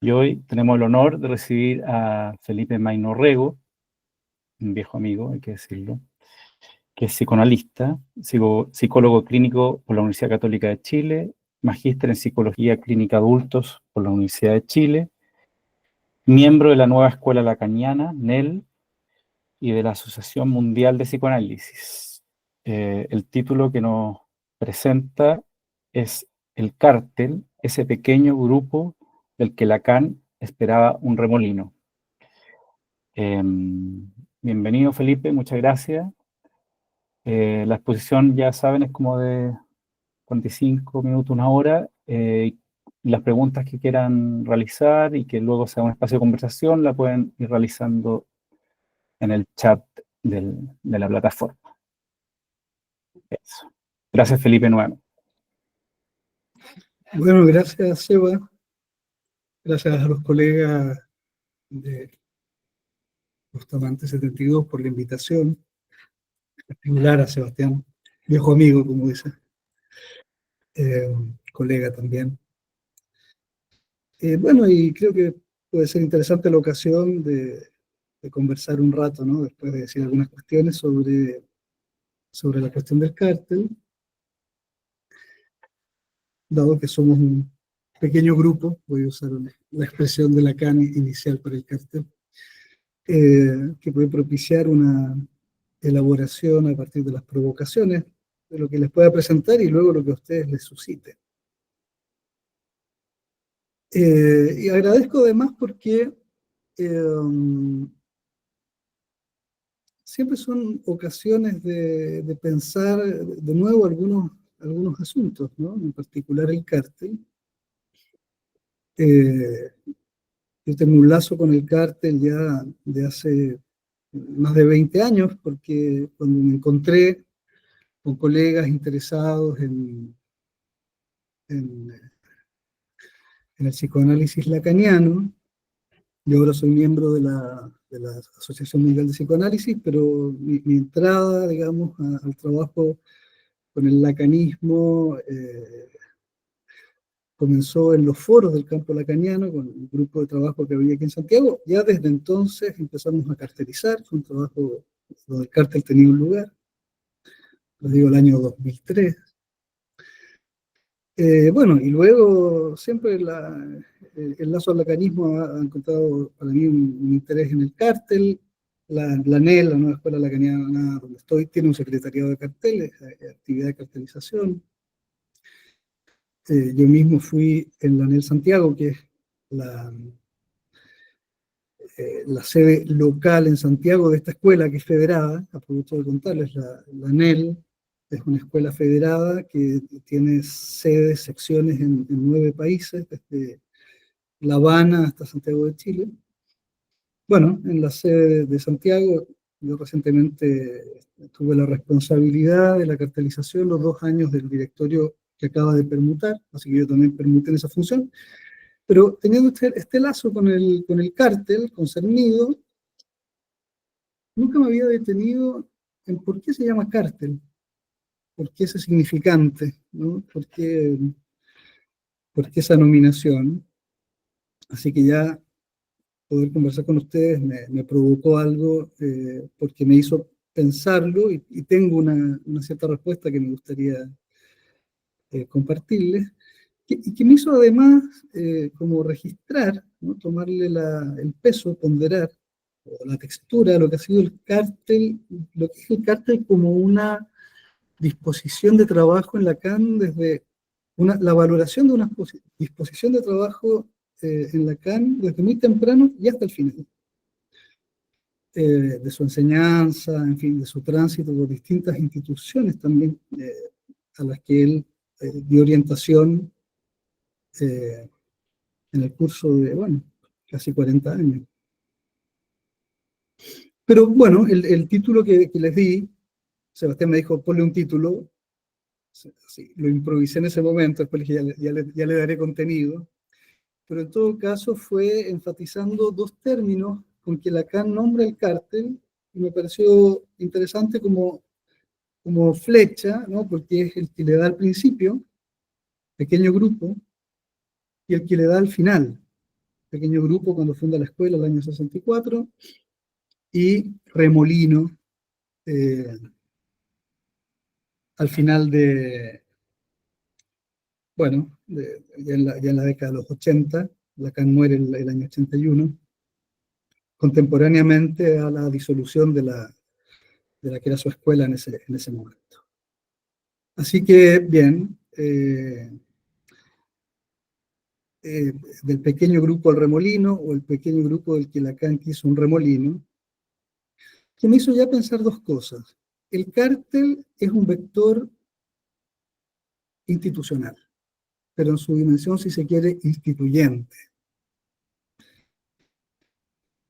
Y hoy tenemos el honor de recibir a Felipe Mainorrego, un viejo amigo, hay que decirlo, que es psicoanalista, psicólogo clínico por la Universidad Católica de Chile, magíster en Psicología Clínica Adultos por la Universidad de Chile, miembro de la nueva Escuela Lacaniana, NEL, y de la Asociación Mundial de Psicoanálisis. El título que nos presenta es El Cártel, ese pequeño grupo del que Lacan esperaba un remolino. Bienvenido, Felipe, muchas gracias. La exposición, ya saben, es como de 45 minutos, una hora. Las preguntas que quieran realizar y que luego sea un espacio de conversación, la pueden ir realizando en el chat de la plataforma. Eso. Gracias, Felipe, nuevamente. Bueno, gracias, Seba. Gracias a los colegas de Bustamante 72 por la invitación. En particular a Sebastián, viejo amigo, como dice, colega también. Bueno, y creo que puede ser interesante la ocasión de conversar un rato, ¿no? Después de decir algunas cuestiones sobre la cuestión del cártel, dado que somos un pequeño grupo, voy a usar la expresión de Lacan inicial para el cártel, que puede propiciar una elaboración a partir de las provocaciones, de lo que les pueda presentar y luego lo que a ustedes les suscite. Y agradezco además porque siempre son ocasiones de pensar de nuevo algunos asuntos, ¿no? En particular el cártel. Yo tengo un lazo con el cártel ya de hace más de 20 años, porque cuando me encontré con colegas interesados en el psicoanálisis lacaniano, yo ahora soy miembro de la Asociación Mundial de Psicoanálisis, pero mi entrada, digamos, al trabajo con el lacanismo comenzó en los foros del campo lacaniano, con un grupo de trabajo que había aquí en Santiago. Ya desde entonces empezamos a cartelizar, fue un trabajo donde el cártel tenía un lugar, lo digo el año 2003. Bueno, y luego siempre el lazo al lacanismo ha encontrado para mí un interés en el cártel. La NEL, la Nueva Escuela Lacaniana, donde estoy, tiene un secretariado de carteles, actividad de cartelización. Yo mismo fui en la NEL Santiago, que es la sede local en Santiago de esta escuela que es federada. Aprovecho de contarles, la NEL es una escuela federada que tiene sedes, secciones en 9 países, desde La Habana hasta Santiago de Chile. Bueno, en la sede de Santiago, yo recientemente tuve la responsabilidad de la cartelización, los 2 años del directorio que acaba de permutar, así que yo también permuté en esa función. Pero teniendo este lazo con el cártel concernido, nunca me había detenido en por qué se llama cártel, por qué ese significante, ¿no? ¿Por qué esa nominación? Así que ya poder conversar con ustedes me provocó algo, porque me hizo pensarlo y tengo una cierta respuesta que me gustaría compartirles, y que me hizo además como registrar, ¿no? Tomarle el peso, ponderar, o la textura de lo que ha sido el cártel, lo que es el cártel como una disposición de trabajo en Lacan, desde la valoración de una disposición de trabajo en Lacan desde muy temprano y hasta el final. De su enseñanza, en fin, de su tránsito por distintas instituciones también a las que él dio orientación en el curso de, bueno, casi 40 años. Pero bueno, el título que les di, Sebastián me dijo, ponle un título, así, lo improvisé en ese momento, después le dije, ya le daré contenido, pero en todo caso fue enfatizando 2 términos con que Lacan nombra el cártel, y me pareció interesante como flecha, ¿no? Porque es el que le da al principio, pequeño grupo, y el que le da al final, pequeño grupo cuando funda la escuela el año 64, y Remolino al final de, bueno, ya en la década de los 80. Lacan muere el año 81, contemporáneamente a la disolución de la que era su escuela en ese momento. Así que, bien, del pequeño grupo al remolino, o el pequeño grupo del que Lacan quiso un remolino, que me hizo ya pensar dos cosas. El cártel es un vector institucional, pero en su dimensión, si se quiere, instituyente.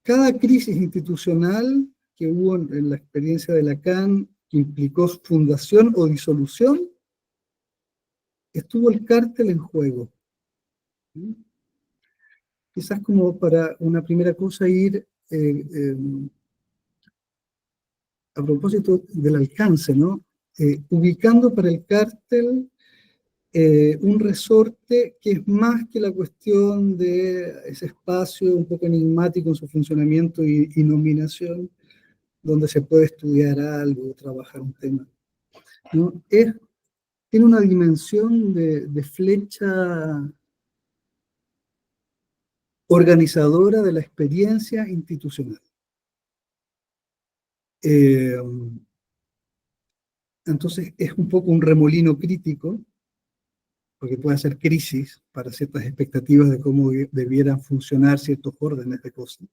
Cada crisis institucional que hubo en la experiencia de Lacan, que implicó fundación o disolución, estuvo el cártel en juego. Quizás como para una primera cosa ir, a propósito del alcance, ¿no? Ubicando para el cártel un resorte que es más que la cuestión de ese espacio un poco enigmático en su funcionamiento y nominación, donde se puede estudiar algo, trabajar un tema, ¿no? Tiene una dimensión de flecha organizadora de la experiencia institucional. Entonces es un poco un remolino crítico, porque puede hacer crisis para ciertas expectativas de cómo debieran funcionar ciertos órdenes de cosas.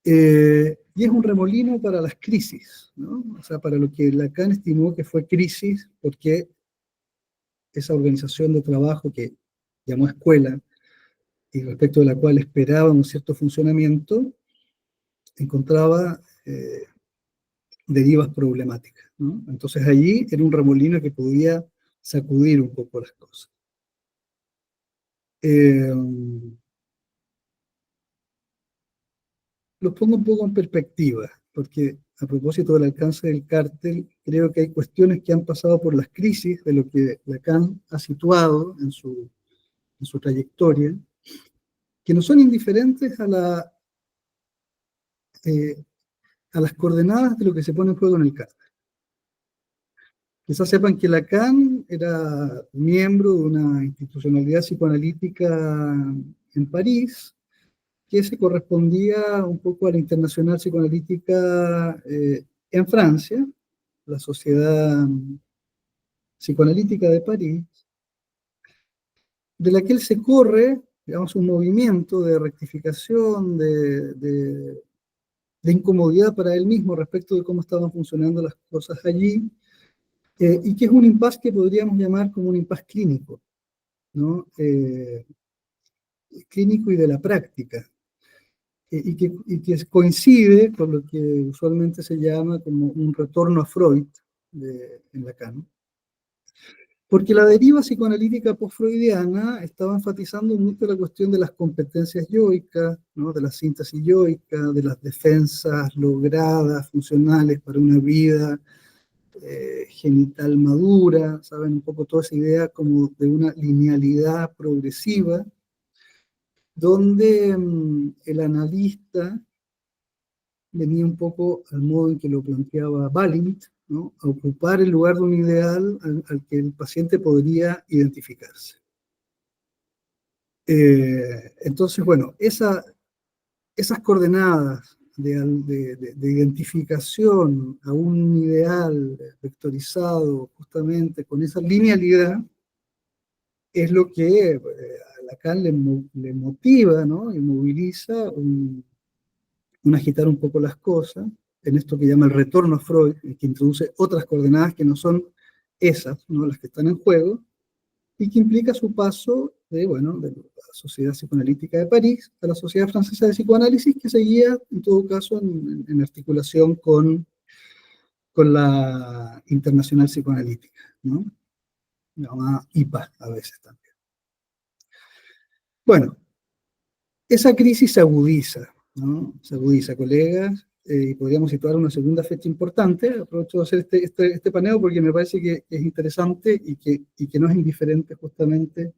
Y es un remolino para las crisis, ¿no? O sea, para lo que Lacan estimó que fue crisis, porque esa organización de trabajo que llamó escuela, y respecto de la cual esperaba un cierto funcionamiento, encontraba derivas problemáticas, ¿no? Entonces allí era un remolino que podía sacudir un poco las cosas. Los pongo un poco en perspectiva, porque a propósito del alcance del cártel, creo que hay cuestiones que han pasado por las crisis de lo que Lacan ha situado en su trayectoria, que no son indiferentes a las coordenadas de lo que se pone en juego en el cártel. Quizás sepan que Lacan era miembro de una institucionalidad psicoanalítica en París, que se correspondía un poco a la Internacional Psicoanalítica en Francia, la Sociedad Psicoanalítica de París, de la que él se corre, digamos, un movimiento de rectificación, de incomodidad para él mismo respecto de cómo estaban funcionando las cosas allí, y que es un impasse que podríamos llamar como un impasse clínico, ¿no? Clínico y de la práctica, y que coincide con lo que usualmente se llama como un retorno a Freud en Lacan. Porque la deriva psicoanalítica post-freudiana estaba enfatizando mucho la cuestión de las competencias yoicas, ¿no? De la síntesis yoica, de las defensas logradas, funcionales para una vida genital madura, ¿saben? Un poco toda esa idea como de una linealidad progresiva, donde el analista venía un poco al modo en que lo planteaba Balint, ¿no? A ocupar el lugar de un ideal al que el paciente podría identificarse. Entonces, bueno, esas coordenadas de identificación a un ideal vectorizado justamente con esa linealidad es lo que a Lacan le motiva, ¿no? Y moviliza un agitar un poco las cosas, en esto que llama el retorno a Freud, que introduce otras coordenadas que no son esas, ¿no? Las que están en juego, y que implica su paso de la Sociedad Psicoanalítica de París a la Sociedad Francesa de Psicoanálisis, que seguía, en todo caso, en articulación con la Internacional Psicoanalítica, ¿no? Llamada IPA a veces también. Bueno, esa crisis se agudiza, ¿no? Se agudiza, colegas, y podríamos situar una segunda fecha importante. Aprovecho de hacer este paneo porque me parece que es interesante y que no es indiferente justamente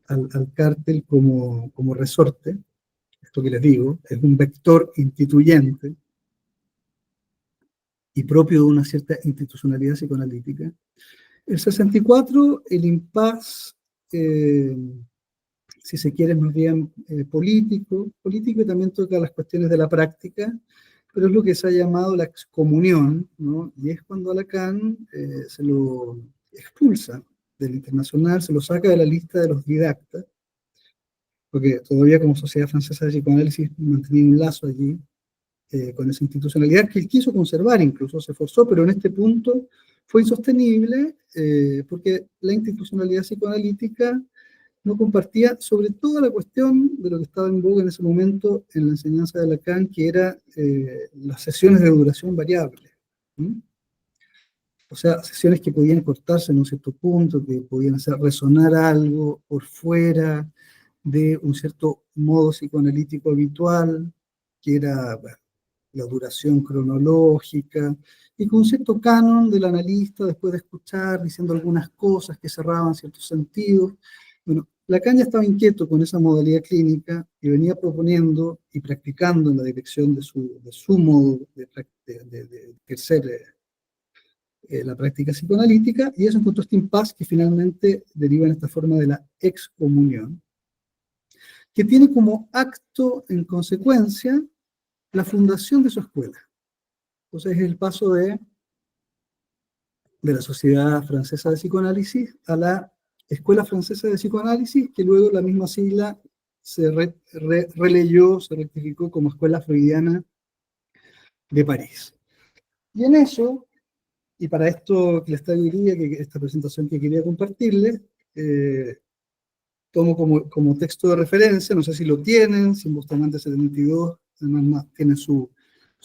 al cártel como resorte. Esto que les digo, es un vector instituyente y propio de una cierta institucionalidad psicoanalítica. El 64, el impasse, si se quiere, es más bien político y también toca las cuestiones de la práctica, pero es lo que se ha llamado la excomunión, ¿no? Y es cuando a Lacan se lo expulsa del internacional, se lo saca de la lista de los didactas, porque todavía como Sociedad Francesa de Psicoanálisis mantenía un lazo allí con esa institucionalidad que él quiso conservar, incluso se esforzó, pero en este punto fue insostenible porque la institucionalidad psicoanalítica no compartía sobre todo la cuestión de lo que estaba en boga en ese momento en la enseñanza de Lacan, que era las sesiones de duración variable. ¿Sí? O sea, sesiones que podían cortarse en un cierto punto, que podían hacer resonar algo por fuera de un cierto modo psicoanalítico habitual, que era bueno, la duración cronológica, y con un cierto canon del analista, después de escuchar, diciendo algunas cosas que cerraban ciertos sentidos. Bueno, Lacan ya estaba inquieto con esa modalidad clínica y venía proponiendo y practicando en la dirección de su modo de ejercer la práctica psicoanalítica, y eso encontró este impasse que finalmente deriva en esta forma de la excomunión, que tiene como acto en consecuencia la fundación de su escuela. Entonces es el paso de la Sociedad Francesa de Psicoanálisis a la Escuela Francesa de Psicoanálisis, que luego la misma sigla se releyó, se rectificó como Escuela Freudiana de París. Y en eso, y para esto que les diría, que esta presentación que quería compartirles, tomo como texto de referencia, no sé si lo tienen, si en Bustamante 72 además tiene su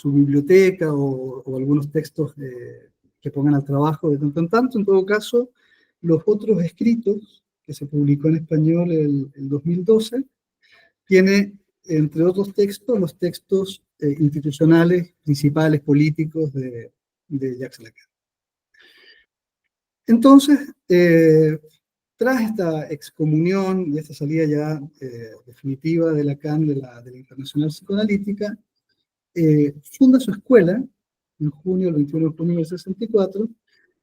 biblioteca o algunos textos que pongan al trabajo de tanto en tanto. En todo caso, los otros escritos que se publicó en español el 2012, tiene, entre otros textos, los textos institucionales, principales, políticos de Jacques Lacan. Entonces, tras esta excomunión y esta salida ya definitiva de Lacan de la Internacional Psicoanalítica, funda su escuela en junio, el 21 de junio del 64,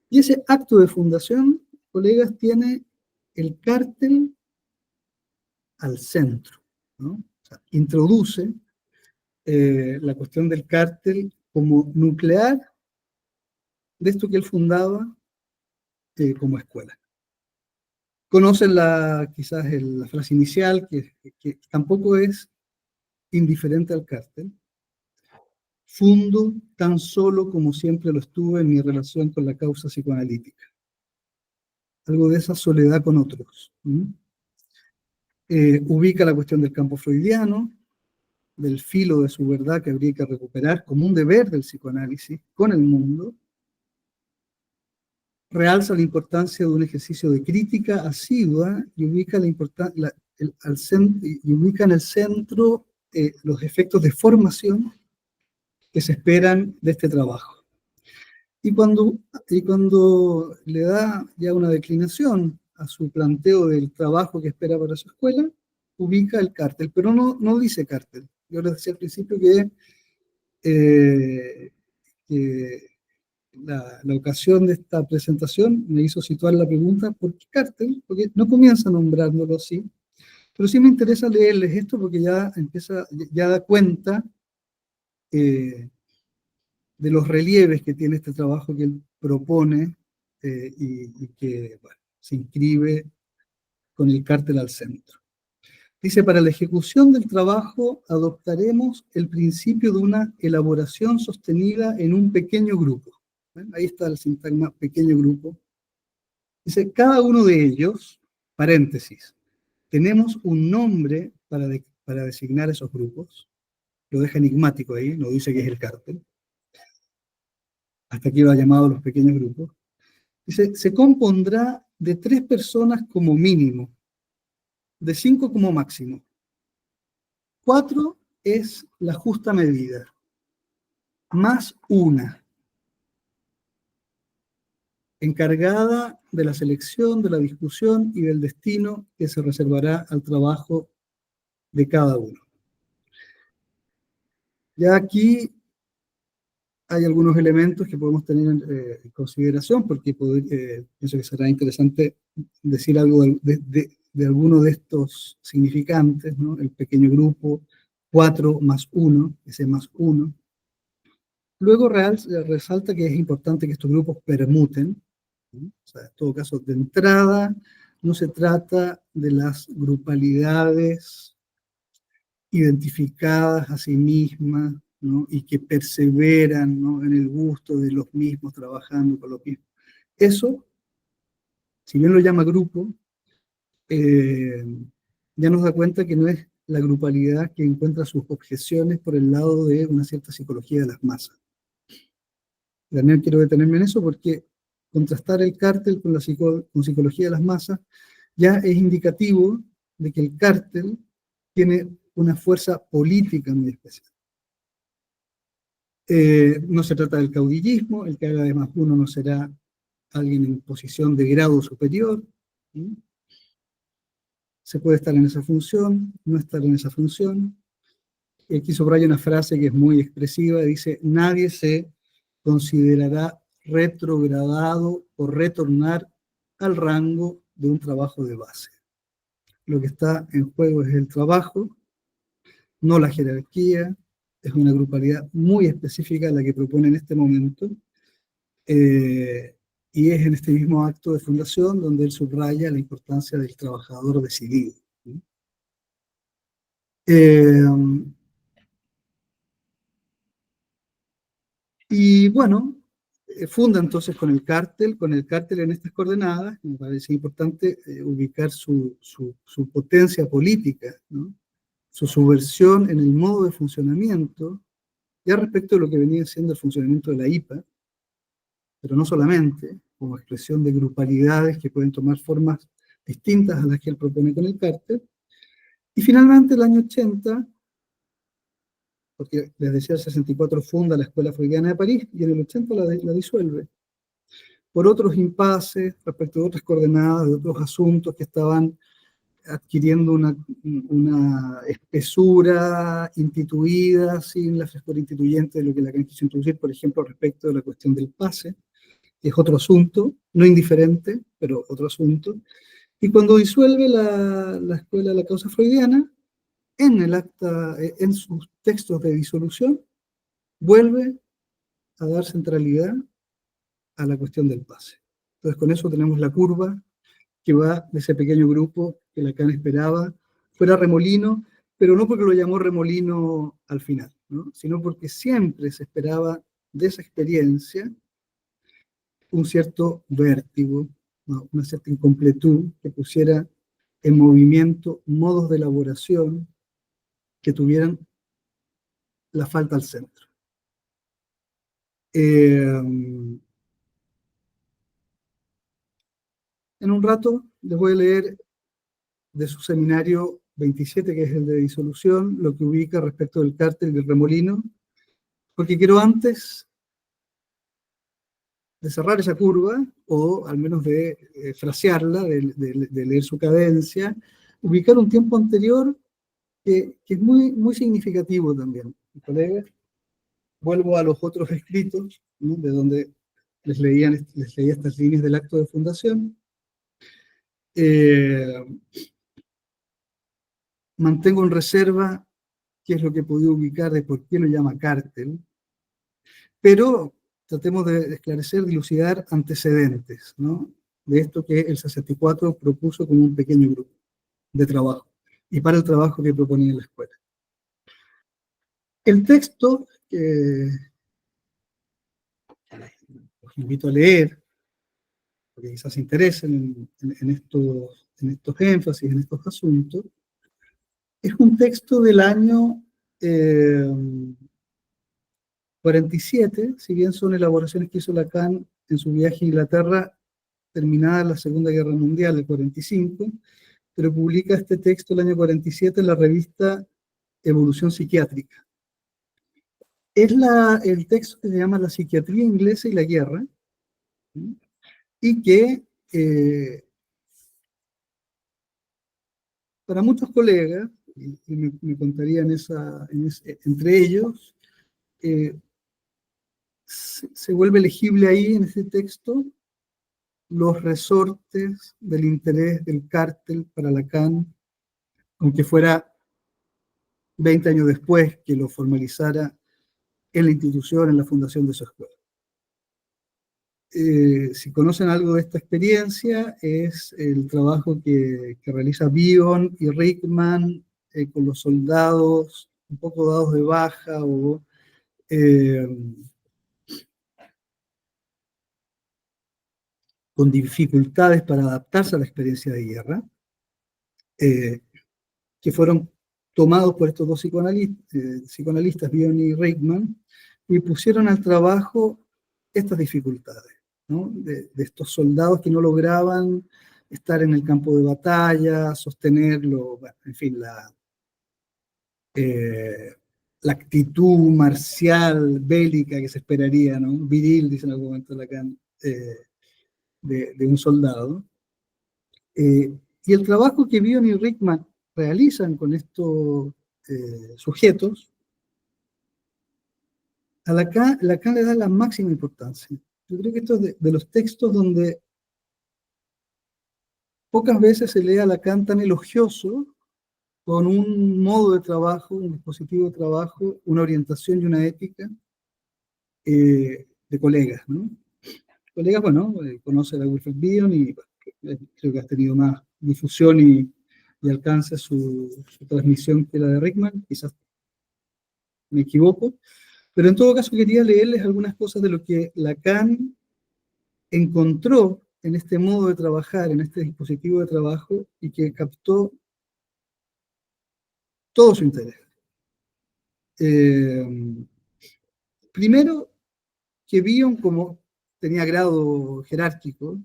y ese acto de fundación, colegas, tiene el cártel al centro, ¿no? O sea, introduce la cuestión del cártel como nuclear de esto que él fundaba como escuela. Conocen quizás la frase inicial, que tampoco es indiferente al cártel. Fundo tan solo como siempre lo estuve en mi relación con la causa psicoanalítica. Algo de esa soledad con otros. Ubica la cuestión del campo freudiano, del filo de su verdad que habría que recuperar como un deber del psicoanálisis con el mundo. Realza la importancia de un ejercicio de crítica asidua y ubica, ubica en el centro los efectos de formación que se esperan de este trabajo. Y cuando le da ya una declinación a su planteo del trabajo que espera para su escuela, ubica el cártel, pero no dice cártel. Yo les decía al principio que la ocasión de esta presentación me hizo situar la pregunta, ¿por qué cártel? Porque no comienza nombrándolo así, pero sí me interesa leerles esto porque ya da cuenta de los relieves que tiene este trabajo que él propone y que bueno, se inscribe con el cártel al centro. Dice, para la ejecución del trabajo adoptaremos el principio de una elaboración sostenida en un pequeño grupo. Ahí está el sintagma pequeño grupo. Dice, cada uno de ellos, paréntesis, tenemos un nombre para designar esos grupos. Lo deja enigmático ahí, no dice que es el cártel. Hasta aquí lo ha llamado los pequeños grupos. Dice, se compondrá de 3 personas como mínimo, de 5 como máximo. 4 es la justa medida, más una. encargada de la selección, de la discusión y del destino que se reservará al trabajo de cada uno. Ya aquí hay algunos elementos que podemos tener en consideración, porque pienso que será interesante decir algo de alguno de estos significantes, ¿no? El pequeño grupo, 4 más 1, ese más 1. Luego resalta que es importante que estos grupos permuten, ¿no? O sea, en todo caso, de entrada, no se trata de las grupalidades identificadas a sí mismas, ¿no? Y que perseveran, ¿no? En el gusto de los mismos, trabajando con los mismos. Eso, si bien lo llama grupo, eh, ya nos da cuenta que no es la grupalidad que encuentra sus objeciones por el lado de una cierta psicología de las masas. También quiero detenerme en eso porque contrastar el cártel con con psicología de las masas ya es indicativo de que el cártel tiene una fuerza política muy especial. No se trata del caudillismo, el que haga de más uno no será alguien en posición de grado superior. ¿Sí? Se puede estar en esa función, no estar en esa función. Aquí subraya una frase que es muy expresiva, dice, nadie se considerará retrogradado o retornar al rango de un trabajo de base. Lo que está en juego es el trabajo, no la jerarquía, es una grupalidad muy específica la que propone en este momento, y es en este mismo acto de fundación donde él subraya la importancia del trabajador decidido. ¿Sí? Y bueno, funda entonces con el cártel en estas coordenadas. Me parece importante ubicar su potencia política, ¿no? Su subversión en el modo de funcionamiento, ya respecto de lo que venía siendo el funcionamiento de la IPA, pero no solamente, como expresión de grupalidades que pueden tomar formas distintas a las que él propone con el cártel. Y finalmente, el año 80, porque les decía, el 64 funda la Escuela Freudiana de París, y en el 80 la disuelve, por otros impases respecto de otras coordenadas, de otros asuntos que estaban adquiriendo una espesura instituida sin la frescura instituyente de lo que Lacan quiso introducir, por ejemplo, respecto de la cuestión del pase, que es otro asunto, no indiferente, pero otro asunto. Y cuando disuelve la escuela de la causa freudiana, en el acta, en sus textos de disolución, vuelve a dar centralidad a la cuestión del pase. Entonces, con eso tenemos la curva que va de ese pequeño grupo que Lacan esperaba fuera remolino, pero no porque lo llamó remolino al final, ¿no? Sino porque siempre se esperaba de esa experiencia un cierto vértigo, ¿no? Una cierta incompletud que pusiera en movimiento modos de elaboración que tuvieran la falta al centro. En un rato les voy a leer de su seminario 27, que es el de disolución, lo que ubica respecto del cártel del remolino, porque quiero antes de cerrar esa curva, o al menos de frasearla, de leer su cadencia, ubicar un tiempo anterior que es muy significativo también. Colegas, vuelvo a los otros escritos, ¿no? De donde les leía estas líneas del acto de fundación. Mantengo en reserva qué es lo que he podido ubicar de por qué lo llama cártel, pero tratemos de esclarecer, dilucidar antecedentes, ¿no? De esto que el 64 propuso como un pequeño grupo de trabajo, y para el trabajo que proponía en la escuela. El texto que os invito a leer, porque quizás se interesen en estos énfasis, en estos asuntos, es un texto del año 47, si bien son elaboraciones que hizo Lacan en su viaje a Inglaterra, terminada la Segunda Guerra Mundial, el 45, pero publica este texto el año 47 en la revista Evolución Psiquiátrica. Es el texto que se llama La psiquiatría inglesa y la guerra, ¿sí? y que para muchos colegas, y me contarían entre ellos, se vuelve legible ahí en ese texto los resortes del interés del cártel para Lacan, aunque fuera 20 años después que lo formalizara en la institución, en la fundación de su escuela. Si conocen algo de esta experiencia, es el trabajo que realiza Bion y Rickman con los soldados un poco dados de baja o con dificultades para adaptarse a la experiencia de guerra, que fueron tomados por estos dos psicoanalistas, Bion y Rickman, y pusieron al trabajo estas dificultades, ¿no? De estos soldados que no lograban estar en el campo de batalla, sostenerlo, bueno, en fin, la actitud marcial, bélica que se esperaría, ¿no? Viril, dice en algún momento Lacan, de un soldado. Y el trabajo que Bion y Rickman realizan con estos sujetos, a Lacan le da la máxima importancia. Yo creo que esto es de los textos donde pocas veces se lee a Lacan tan elogioso, con un modo de trabajo, un dispositivo de trabajo, una orientación y una ética de colegas, ¿no? Colegas, bueno, conocen a Wilfred Bion y creo que has tenido más difusión y alcance su transmisión que la de Rickman, quizás me equivoco, pero en todo caso quería leerles algunas cosas de lo que Lacan encontró en este modo de trabajar, en este dispositivo de trabajo, y que captó todo su interés. Primero, que Bion, como tenía grado jerárquico,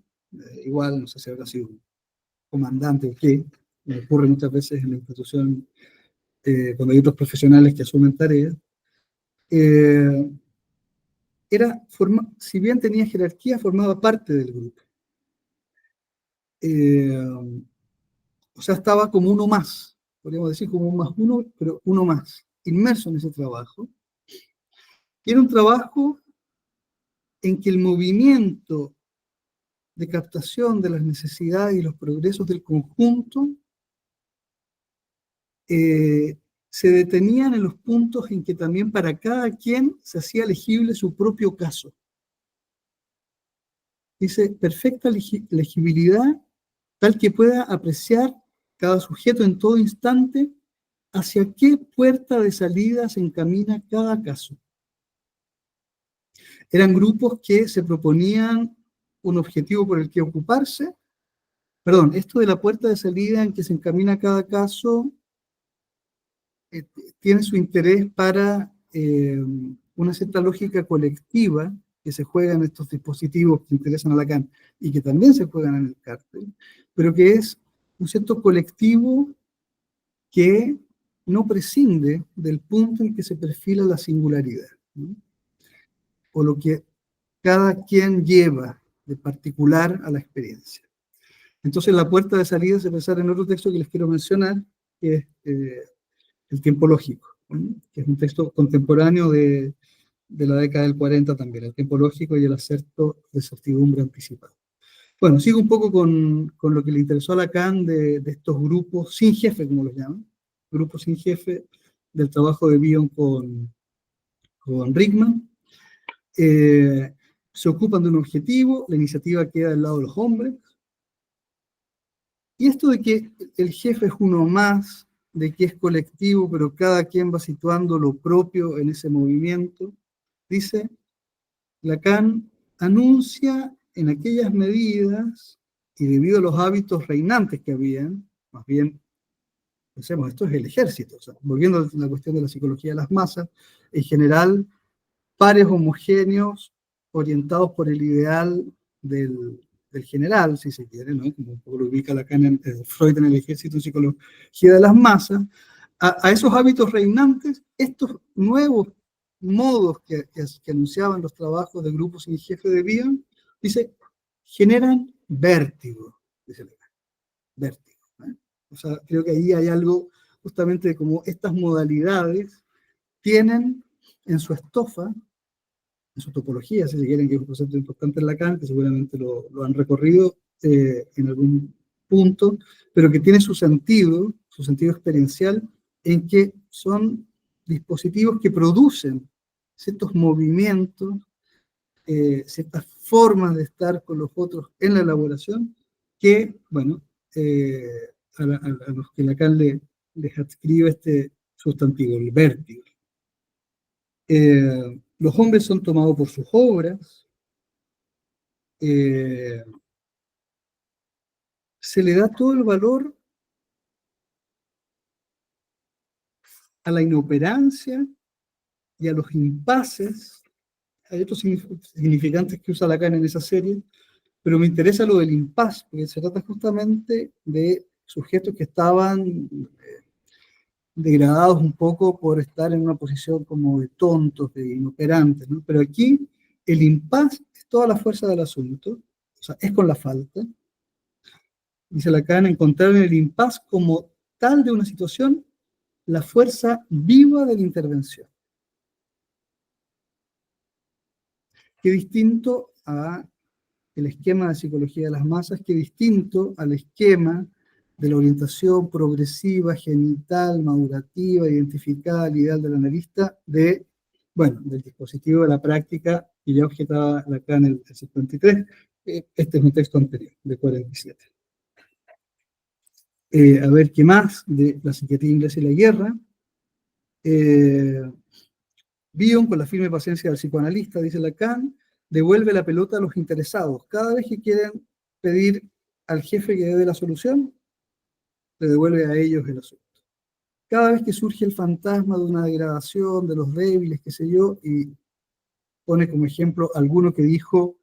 igual, no sé si habrá sido un comandante o qué, me ocurre muchas veces en la institución cuando hay otros profesionales que asumen tareas, si bien tenía jerarquía, formaba parte del grupo. O sea, estaba como uno más, podríamos decir como un más uno, pero uno más, inmerso en ese trabajo. Y era un trabajo en que el movimiento de captación de las necesidades y los progresos del conjunto se detenían en los puntos en que también para cada quien se hacía legible su propio caso. Dice, perfecta legibilidad, tal que pueda apreciar cada sujeto en todo instante hacia qué puerta de salida se encamina cada caso. Eran grupos que se proponían un objetivo por el que ocuparse. Perdón, esto de la puerta de salida en que se encamina cada caso tiene su interés para una cierta lógica colectiva que se juega en estos dispositivos que interesan a Lacan y que también se juegan en el cártel, pero que es un cierto colectivo que no prescinde del punto en que se perfila la singularidad, ¿no? O lo que cada quien lleva de particular a la experiencia. Entonces la puerta de salida se pensar en otro texto que les quiero mencionar, que es El tiempo lógico, ¿no? Que es un texto contemporáneo de la década del 40 también, El tiempo lógico y el acerto de certidumbre anticipada. Bueno, sigo un poco con lo que le interesó a Lacan de estos grupos sin jefe, como los llaman, grupos sin jefe del trabajo de Bion con Rickman. Se ocupan de un objetivo, la iniciativa queda del lado de los hombres, y esto de que el jefe es uno más, de que es colectivo, pero cada quien va situando lo propio en ese movimiento, dice Lacan, anuncia en aquellas medidas, y debido a los hábitos reinantes que habían, más bien, pensemos, esto es el ejército, o sea, volviendo a la cuestión de la psicología de las masas, en general, pares homogéneos orientados por el ideal del general, si se quiere, ¿no? Como un poco lo ubica Lacan en Freud en el ejército en psicología de las masas, a esos hábitos reinantes, estos nuevos modos que anunciaban los trabajos de grupos sin jefe de Bion, dice, generan vértigo, dice Lacan, vértigo. O sea, creo que ahí hay algo justamente de cómo estas modalidades tienen en su estofa, en su topología, si se quieren, que es un concepto importante en Lacan, que seguramente lo han recorrido en algún punto, pero que tiene su sentido experiencial, en que son dispositivos que producen ciertos movimientos, ciertas formas de estar con los otros en la elaboración, que, bueno, a los que Lacan les adscribe este sustantivo, el vértigo. Los hombres son tomados por sus obras, se le da todo el valor a la inoperancia y a los impases. Hay otros significantes que usa Lacan en esa serie, pero me interesa lo del impasse, porque se trata justamente de sujetos que estaban degradados un poco por estar en una posición como de tontos, de inoperantes, ¿no? Pero aquí el impasse es toda la fuerza del asunto, o sea, es con la falta. Dice Lacan, encontrar en el impasse como tal de una situación la fuerza viva de la intervención. Qué distinto a el esquema de psicología de las masas, qué distinto al esquema de la orientación progresiva, genital, madurativa, identificada al ideal del analista, del dispositivo de la práctica, que ya objetaba Lacan en el 53. Este es un texto anterior, de 47. A ver, ¿qué más? De la psiquiatría inglesa y la guerra. Bion, con la firme paciencia del psicoanalista, dice Lacan, devuelve la pelota a los interesados. Cada vez que quieren pedir al jefe que dé la solución, le devuelve a ellos el asunto. Cada vez que surge el fantasma de una degradación, de los débiles, qué sé yo, y pone como ejemplo alguno que dijo,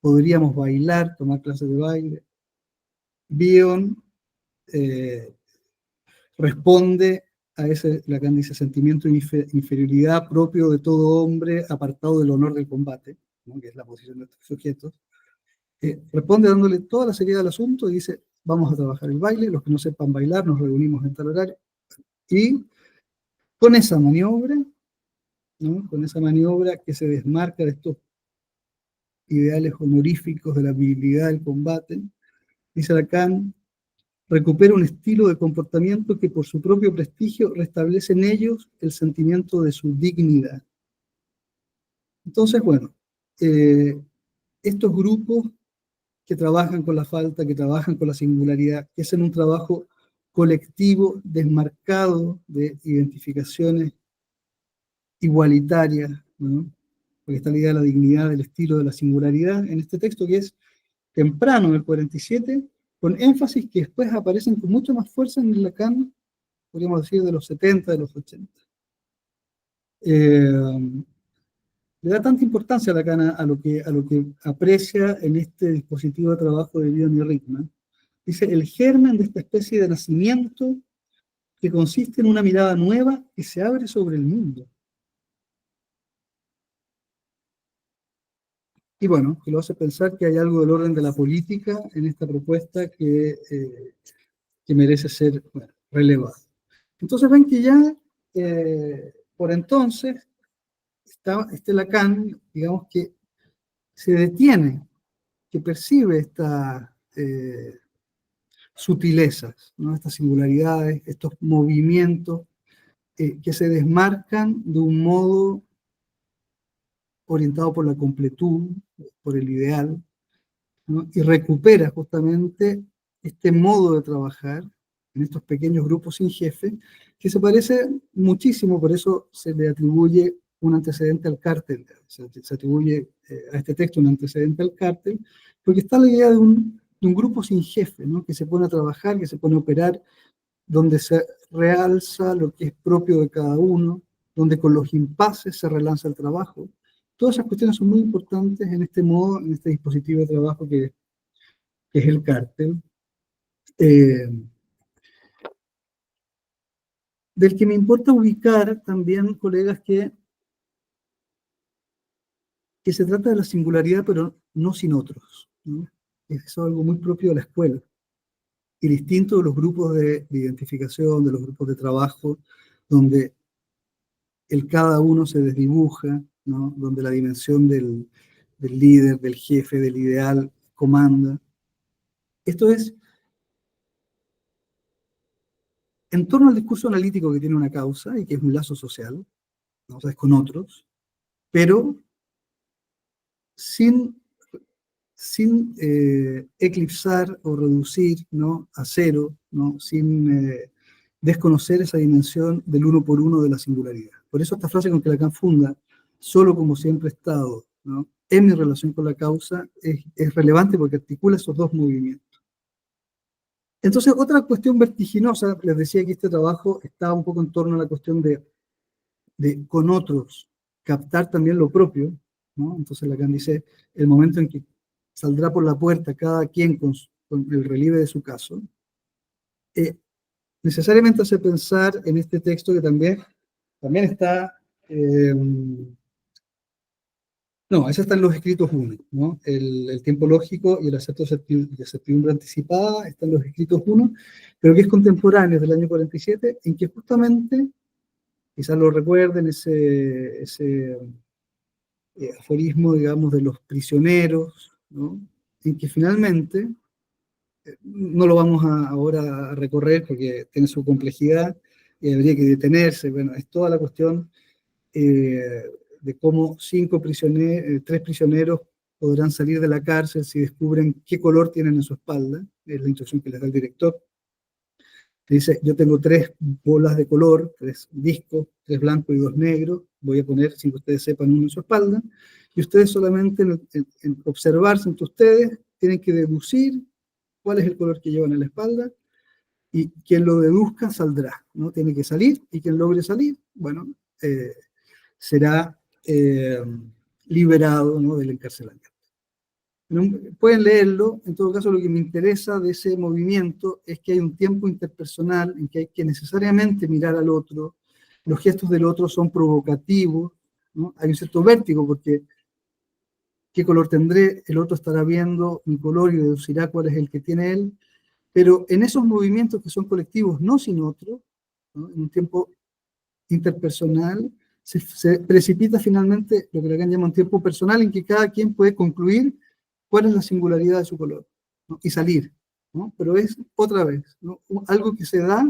podríamos bailar, tomar clases de baile, Bion responde a ese, Lacan dice, sentimiento de inferioridad propio de todo hombre apartado del honor del combate, ¿no? Que es la posición de estos sujetos. Responde dándole toda la seriedad al asunto y dice, vamos a trabajar el baile, los que no sepan bailar nos reunimos en tal horario. Y con esa maniobra, ¿no? Con esa maniobra que se desmarca de estos ideales honoríficos de la habilidad del combate, dice Lacan, recupera un estilo de comportamiento que por su propio prestigio restablece en ellos el sentimiento de su dignidad. Entonces, bueno, estos grupos que trabajan con la falta, que trabajan con la singularidad, que hacen un trabajo colectivo desmarcado de identificaciones igualitarias, ¿no? Porque está la idea de la dignidad, del estilo, de la singularidad, en este texto que es temprano, en el 47, con énfasis que después aparecen con mucha más fuerza en el Lacan, podríamos decir de los 70, de los 80. Le da tanta importancia a Lacan a lo que aprecia en este dispositivo de trabajo de Bion y Rickman. Dice, el germen de esta especie de nacimiento que consiste en una mirada nueva que se abre sobre el mundo. Y bueno, que lo hace pensar que hay algo del orden de la política en esta propuesta que merece ser relevado. Entonces ven que ya, por entonces, este Lacan, digamos que se detiene, que percibe estas sutilezas, ¿no? Estas singularidades, estos movimientos que se desmarcan de un modo orientado por la completud, por el ideal, ¿no? Y recupera justamente este modo de trabajar en estos pequeños grupos sin jefe, que se parece muchísimo, por eso se le atribuye un antecedente al cártel, se atribuye a este texto un antecedente al cártel, porque está la idea de un grupo sin jefe, ¿no? Que se pone a trabajar, que se pone a operar, donde se realza lo que es propio de cada uno, donde con los impases se relanza el trabajo. Todas esas cuestiones son muy importantes en este modo, en este dispositivo de trabajo que es el cártel, del que me importa ubicar también, colegas, que se trata de la singularidad, pero no sin otros, ¿no? es algo muy propio de la escuela y distinto de los grupos de identificación, de los grupos de trabajo, donde el cada uno se desdibuja, ¿no? Donde la dimensión del líder, del jefe, del ideal comanda. Esto es en torno al discurso analítico que tiene una causa y que es un lazo social, ¿no? O sea, es con otros, pero sin, sin eclipsar o reducir, ¿no? A cero, ¿no? Sin desconocer esa dimensión del uno por uno de la singularidad. Por eso esta frase con que Lacan funda, solo como siempre he estado, ¿no? En mi relación con la causa, es relevante porque articula esos dos movimientos. Entonces, otra cuestión vertiginosa, les decía que este trabajo estaba un poco en torno a la cuestión de con otros captar también lo propio, ¿no? Entonces Lacan dice, el momento en que saldrá por la puerta cada quien con el relieve de su caso, eh, necesariamente hace pensar en este texto que también está, no, ese está en los escritos uno, ¿no? El tiempo lógico y el acepto de certidumbre anticipada está en los escritos uno, pero que es contemporáneo, del año 47, en que justamente, quizás lo recuerden, ese aforismo, digamos, de los prisioneros, ¿no? En que finalmente, no lo vamos ahora a recorrer porque tiene su complejidad y habría que detenerse, bueno, es toda la cuestión eh, de cómo tres prisioneros podrán salir de la cárcel si descubren qué color tienen en su espalda, es la instrucción que les da el director. Dice, yo tengo tres bolas de color, tres discos, tres blancos y dos negros, voy a poner, sin que ustedes sepan, uno en su espalda, y ustedes solamente en observarse entre ustedes tienen que deducir cuál es el color que llevan en la espalda, y quien lo deduzca saldrá, ¿no? Tiene que salir, y quien logre salir, bueno, será liberado, ¿no? Del encarcelamiento. Pueden leerlo, en todo caso lo que me interesa de ese movimiento es que hay un tiempo interpersonal en que hay que necesariamente mirar al otro, los gestos del otro son provocativos, ¿no? Hay un cierto vértigo porque qué color tendré, el otro estará viendo mi color y deducirá cuál es el que tiene él, pero en esos movimientos que son colectivos, no sin otro, ¿no? En un tiempo interpersonal, se precipita finalmente lo que Lacan llama un tiempo personal en que cada quien puede concluir cuál es la singularidad de su color, ¿no? Y salir, ¿no? Pero es otra vez, ¿no? Algo que se da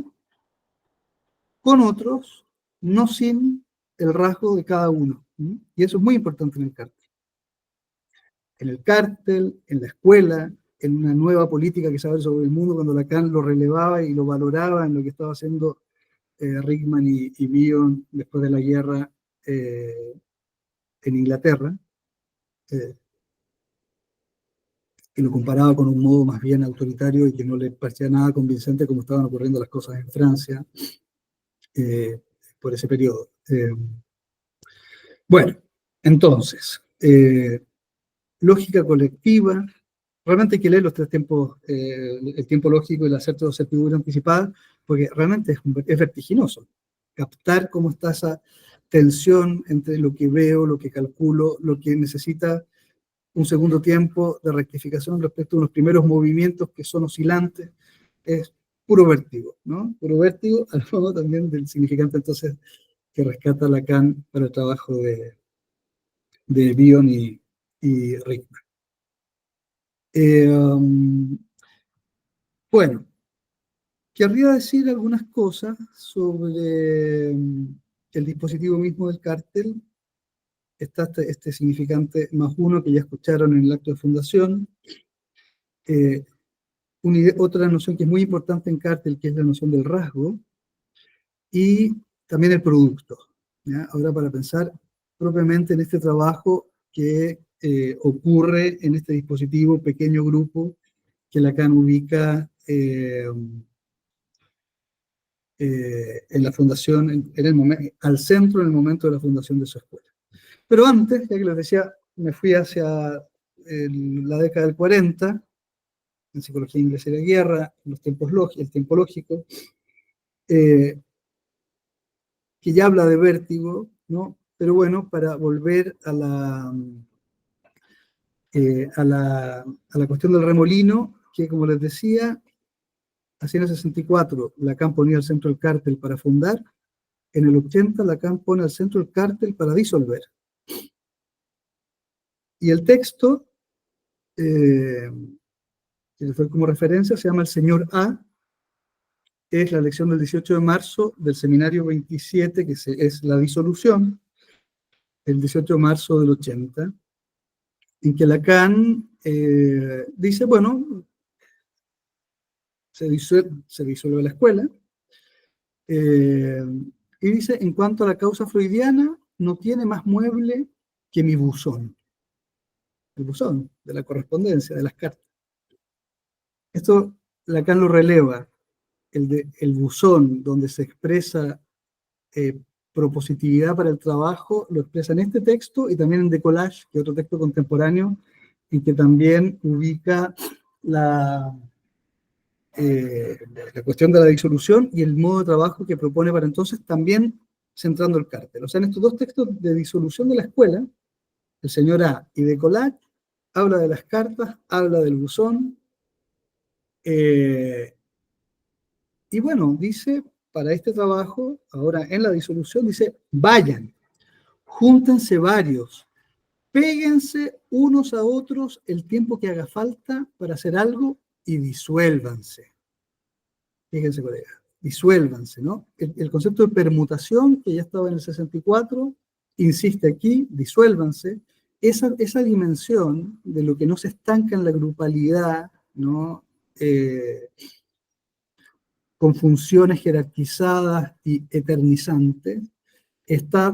con otros, no sin el rasgo de cada uno, ¿no? Y eso es muy importante en el cártel. En el cártel, en la escuela, en una nueva política que se abre sobre el mundo, cuando Lacan lo relevaba y lo valoraba en lo que estaba haciendo Rickman y Bion después de la guerra eh, en Inglaterra, eh, que lo comparaba con un modo más bien autoritario y que no le parecía nada convincente como estaban ocurriendo las cosas en Francia eh, por ese periodo. Bueno, entonces, lógica colectiva, realmente hay que leer los tres tiempos, el tiempo lógico y el acerto de certidumbre anticipada, porque realmente es vertiginoso. Captar cómo está esa tensión entre lo que veo, lo que calculo, lo que necesita un segundo tiempo de rectificación respecto a unos primeros movimientos que son oscilantes, es puro vértigo, ¿no? Puro vértigo, al modo también del significante entonces que rescata Lacan para el trabajo de Bion y Rickman. Bueno, querría decir algunas cosas sobre el dispositivo mismo del cártel. Está este significante más uno que ya escucharon en el acto de fundación. Eh, otra noción que es muy importante en cártel, que es la noción del rasgo, y también el producto, ¿ya? Ahora para pensar propiamente en este trabajo que ocurre en este dispositivo, pequeño grupo, que Lacan ubica en la fundación, en el momento, al centro en el momento de la fundación de su escuela. Pero antes, ya que les decía, me fui hacia la década del 40, en psicología inglesa y la guerra, los tiempos el tiempo lógico, eh, que ya habla de vértigo, ¿no? Pero bueno, para volver a la cuestión del remolino, que como les decía, así en el 64 Lacan ponía al centro el cártel para fundar, en el 80 Lacan pone al centro el cártel para disolver. Y el texto, que fue como referencia, se llama El Señor A, es la lección del 18 de marzo del seminario 27, que es la disolución, el 18 de marzo del 80, en que Lacan dice, bueno, se disuelve la escuela, y dice, en cuanto a la causa freudiana, no tiene más mueble que mi buzón, el buzón de la correspondencia, de las cartas. Esto Lacan lo releva, el buzón donde se expresa propositividad para el trabajo, lo expresa en este texto y también en Décollage, que es otro texto contemporáneo, en que también ubica la cuestión de la disolución y el modo de trabajo que propone para entonces, también centrando el cártel. O sea, en estos dos textos de disolución de la escuela, el señor A y Décollage, habla de las cartas, habla del buzón, y bueno, dice, para este trabajo, ahora en la disolución, dice, vayan, júntense varios, péguense unos a otros el tiempo que haga falta para hacer algo y disuélvanse. Fíjense, colega, disuélvanse, ¿no? El concepto de permutación, que ya estaba en el 64, insiste aquí, disuélvanse. Esa dimensión de lo que no se estanca en la grupalidad, ¿no? Con funciones jerarquizadas y eternizantes, está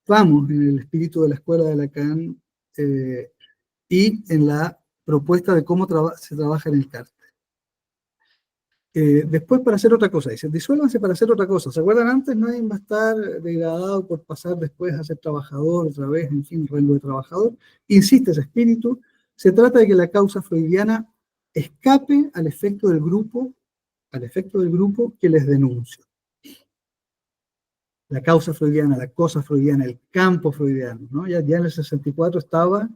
vamos, en el espíritu de la escuela de Lacan y en la propuesta de cómo se trabaja en el cártel. Después para hacer otra cosa, dicen, disuélvanse para hacer otra cosa. ¿Se acuerdan antes? Nadie va a estar degradado por pasar después a ser trabajador otra vez, en fin, rango de trabajador. Insiste ese espíritu. Se trata de que la causa freudiana escape al efecto del grupo que les denuncio. La causa freudiana, la cosa freudiana, el campo freudiano, ¿no? Ya en el 64 estaba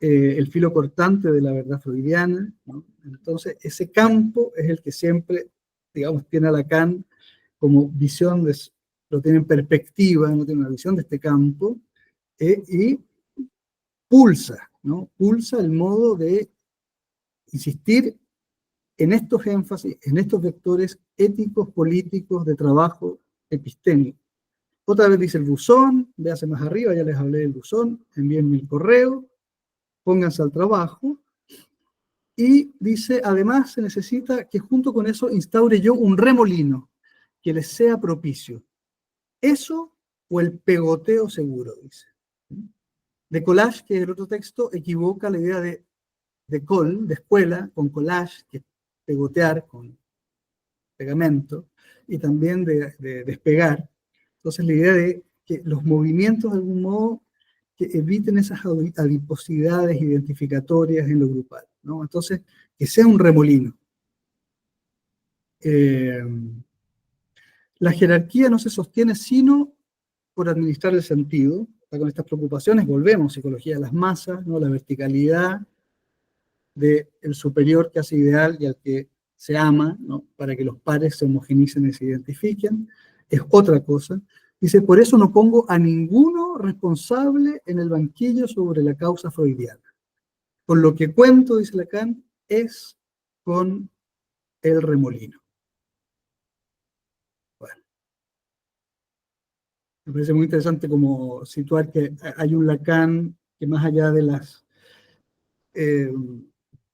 el filo cortante de la verdad freudiana, ¿no? Entonces, ese campo es el que siempre, digamos, tiene a Lacan como visión, lo tiene en perspectiva, no tiene una visión de este campo, y pulsa, ¿no? Pulsa el modo de insistir en estos énfasis, en estos vectores éticos, políticos, de trabajo epistémico. Otra vez dice el buzón, véase más arriba, ya les hablé del buzón, envíenme el correo, pónganse al trabajo, y dice, además se necesita que junto con eso instaure yo un remolino que les sea propicio. Eso o el pegoteo seguro, dice. Décollage, que es el otro texto, equivoca la idea de coll, de escuela, con collage, que es pegotear con pegamento, y también de despegar. Entonces la idea de que los movimientos de algún modo que eviten esas adiposidades identificatorias en lo grupal, ¿no? Entonces, que sea un remolino. La jerarquía no se sostiene sino por administrar el sentido. Con estas preocupaciones volvemos, psicología de las masas, ¿no? La verticalidad del superior que hace ideal y al que se ama, ¿no? Para que los pares se homogenicen y se identifiquen, es otra cosa. Dice, por eso no pongo a ninguno responsable en el banquillo sobre la causa freudiana. Con lo que cuento, dice Lacan, es con el remolino. Bueno, me parece muy interesante como situar que hay un Lacan que más allá de las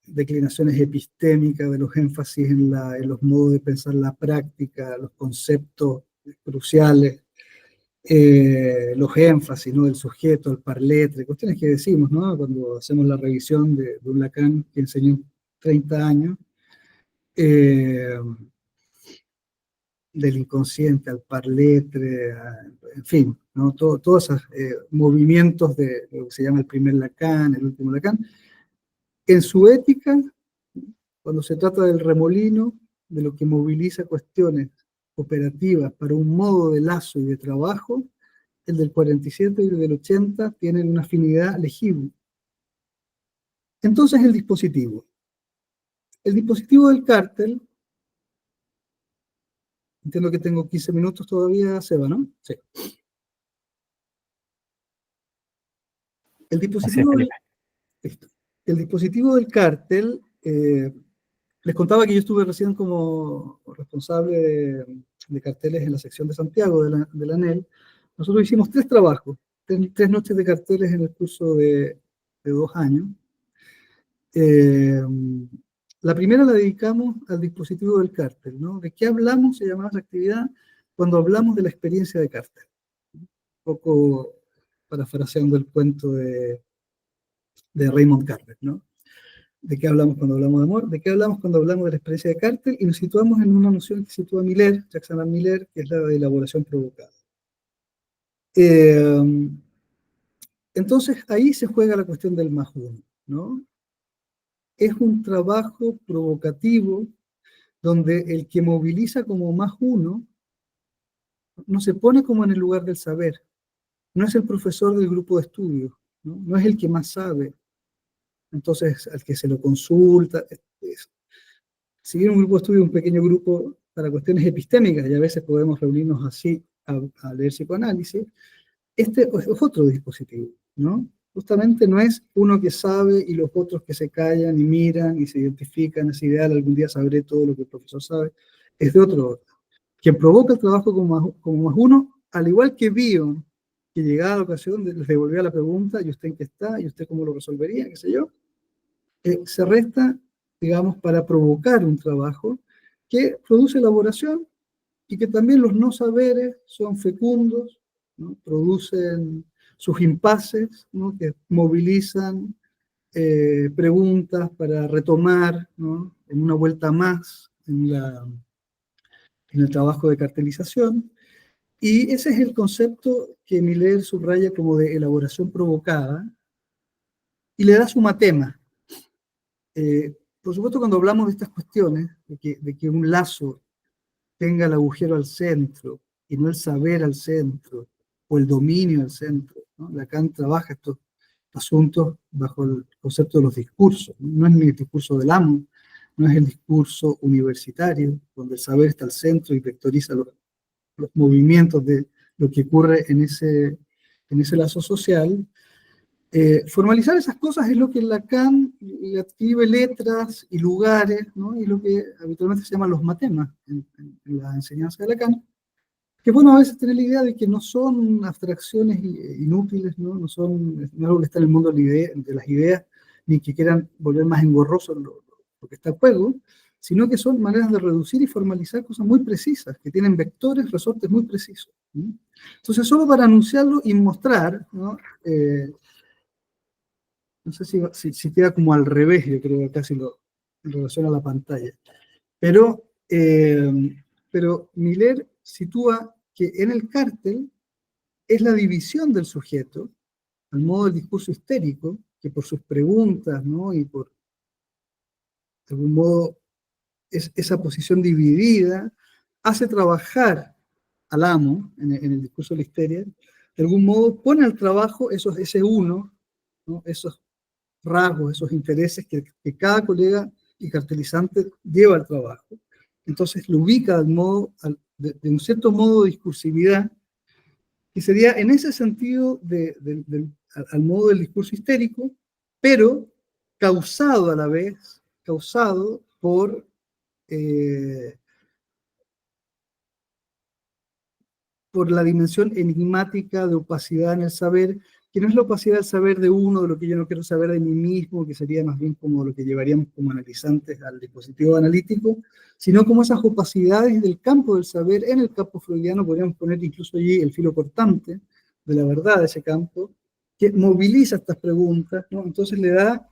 declinaciones epistémicas, de los énfasis en los modos de pensar la práctica, los conceptos cruciales, los énfasis, ¿no? Del sujeto, el parletre, cuestiones que decimos, ¿no? Cuando hacemos la revisión de un Lacan que enseñó 30 años, del inconsciente al parletre, en fin, ¿no? Todos esos movimientos de lo que se llama el primer Lacan, el último Lacan. En su ética, cuando se trata del remolino, de lo que moviliza cuestiones operativas para un modo de lazo y de trabajo, el del 47 y el del 80 tienen una afinidad legible. Entonces el dispositivo. El dispositivo del cártel, entiendo que tengo 15 minutos todavía, Seba, ¿no? Sí. El Así es, dispositivo Felipe. el dispositivo del cártel, les contaba que yo estuve recién como responsable de carteles en la sección de Santiago de la ANEL. Nosotros hicimos 3 trabajos, 3 noches de carteles en el curso de 2 años. Eh, la primera la dedicamos al dispositivo del cártel, ¿no? ¿De qué hablamos? Se llamaba esa actividad cuando hablamos de la experiencia de cártel. Un poco parafraseando el cuento de Raymond Carver, ¿no? ¿De qué hablamos cuando hablamos de amor? ¿De qué hablamos cuando hablamos de la experiencia de cártel? Y nos situamos en una noción que sitúa Miller, Jackson Miller, que es la de elaboración provocada. Eh, entonces ahí se juega la cuestión del más uno, ¿no? Es un trabajo provocativo donde el que moviliza como más uno no se pone como en el lugar del saber, no es el profesor del grupo de estudio, ¿no? No es el que más sabe, entonces al que se lo consulta. Si bien un grupo de estudio es un pequeño grupo para cuestiones epistémicas, y a veces podemos reunirnos así a leer psicoanálisis, este es otro dispositivo, ¿no? Justamente no es uno que sabe y los otros que se callan y miran y se identifican, es ideal, algún día sabré todo lo que el profesor sabe, es de otro orden. Quien provoca el trabajo como más uno, al igual que Bion, que llegada la ocasión les devolvía la pregunta, ¿y usted en qué está? ¿Y usted cómo lo resolvería? ¿Qué sé yo? Se resta, digamos, para provocar un trabajo que produce elaboración y que también los no saberes son fecundos, ¿no? Producen sus impases, ¿no? Que movilizan preguntas para retomar, ¿no? En una vuelta más en el trabajo de cartelización. Y ese es el concepto que Miller subraya como de elaboración provocada y le da su matema. Por supuesto, cuando hablamos de estas cuestiones, de que un lazo tenga el agujero al centro y no el saber al centro o el dominio al centro, ¿no? Lacan trabaja estos asuntos bajo el concepto de los discursos. No es ni el discurso del amo, no es el discurso universitario, donde el saber está al centro y vectoriza los movimientos de lo que ocurre en ese lazo social. Formalizar esas cosas es lo que Lacan le atribuye letras y lugares, ¿no? Y lo que habitualmente se llaman los matemas en la enseñanza de Lacan, que bueno, a veces tener la idea de que no son abstracciones inútiles, ¿no? No es algo que está en el mundo de las ideas, ni que quieran volver más engorroso lo que está en juego, sino que son maneras de reducir y formalizar cosas muy precisas, que tienen vectores, resortes muy precisos, ¿no? Entonces, solo para anunciarlo y mostrar, ¿no? No sé si queda como al revés, yo creo que casi en relación a la pantalla. Pero, pero Miller sitúa que en el cártel es la división del sujeto, al modo del discurso histérico, que por sus preguntas, ¿no? Y por, de algún modo, esa posición dividida, hace trabajar al amo en el discurso de la histeria, de algún modo pone al trabajo ese uno, ¿no? Esos rasgos, esos intereses que cada colega y cartelizante lleva al trabajo. Entonces lo ubica de un cierto modo de discursividad, que sería en ese sentido al modo del discurso histérico, pero causado a la vez, causado eh, por la dimensión enigmática de opacidad en el saber, que no es la opacidad del saber de uno, de lo que yo no quiero saber de mí mismo, que sería más bien como lo que llevaríamos como analizantes al dispositivo analítico, sino como esas opacidades del campo del saber en el campo freudiano, podríamos poner incluso allí el filo cortante de la verdad de ese campo, que moviliza estas preguntas, ¿no? Entonces le da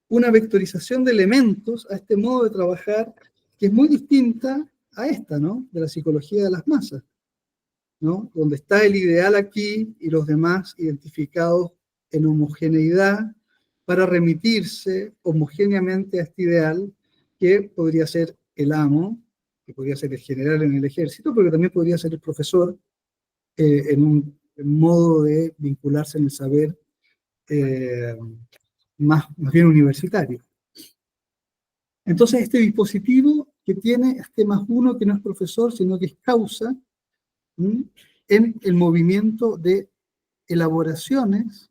una vectorización de elementos a este modo de trabajar que es muy distinta a esta, ¿no? De la psicología de las masas, ¿no? Donde está el ideal aquí y los demás identificados en homogeneidad para remitirse homogéneamente a este ideal que podría ser el amo, que podría ser el general en el ejército, pero que también podría ser el profesor en un modo de vincularse en el saber más bien universitario. Entonces, este dispositivo que tiene este +1, que no es profesor, sino que es causa, en el movimiento de elaboraciones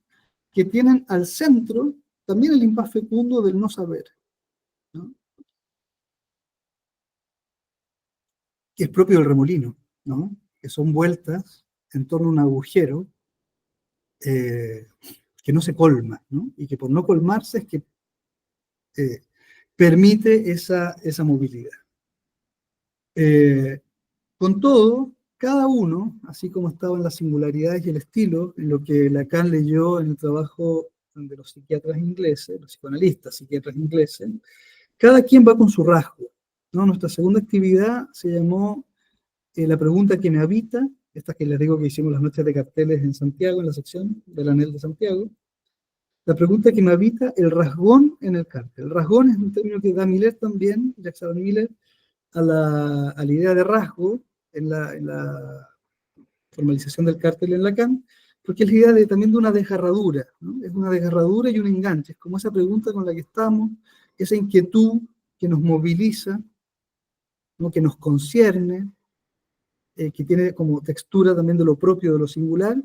que tienen al centro también el impas fecundo del no saber, ¿no? Que es propio del remolino, ¿no? Que son vueltas en torno a un agujero eh, que no se colma, ¿no? Y que por no colmarse es que eh, permite esa movilidad. Con todo, cada uno, así como estaba en las singularidades y el estilo, en lo que Lacan leyó en el trabajo de los psiquiatras ingleses, los psicoanalistas psiquiatras ingleses, cada quien va con su rasgo, ¿no? Nuestra segunda actividad se llamó La pregunta que me habita, esta que les digo que hicimos las noches de carteles en Santiago, en la sección del Anel de Santiago. La pregunta que me habita, el rasgón en el cartel. El rasgón es un término que da Miller también, Jacques Adam Miller, a la idea de rasgo en la formalización del cártel en Lacan, porque es la idea también de una desgarradura, ¿no? Es una desgarradura y un enganche, es como esa pregunta con la que estamos, esa inquietud que nos moviliza, ¿no? Que nos concierne, que tiene como textura también de lo propio, de lo singular,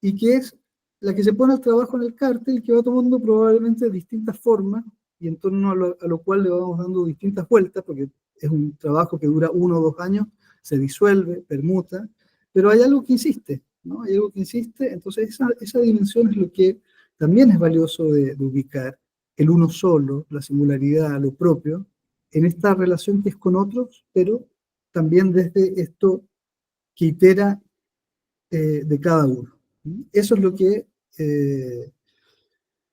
y que es la que se pone al trabajo en el cártel, que va tomando probablemente distintas formas, y en torno a lo cual le vamos dando distintas vueltas, porque es un trabajo que dura 1 o 2 años, se disuelve, permuta, pero hay algo que insiste, ¿no? Hay algo que insiste, entonces esa dimensión es lo que también es valioso de ubicar, el uno solo, la singularidad, lo propio, en esta relación que es con otros, pero también desde esto que itera de cada uno. Eso es lo que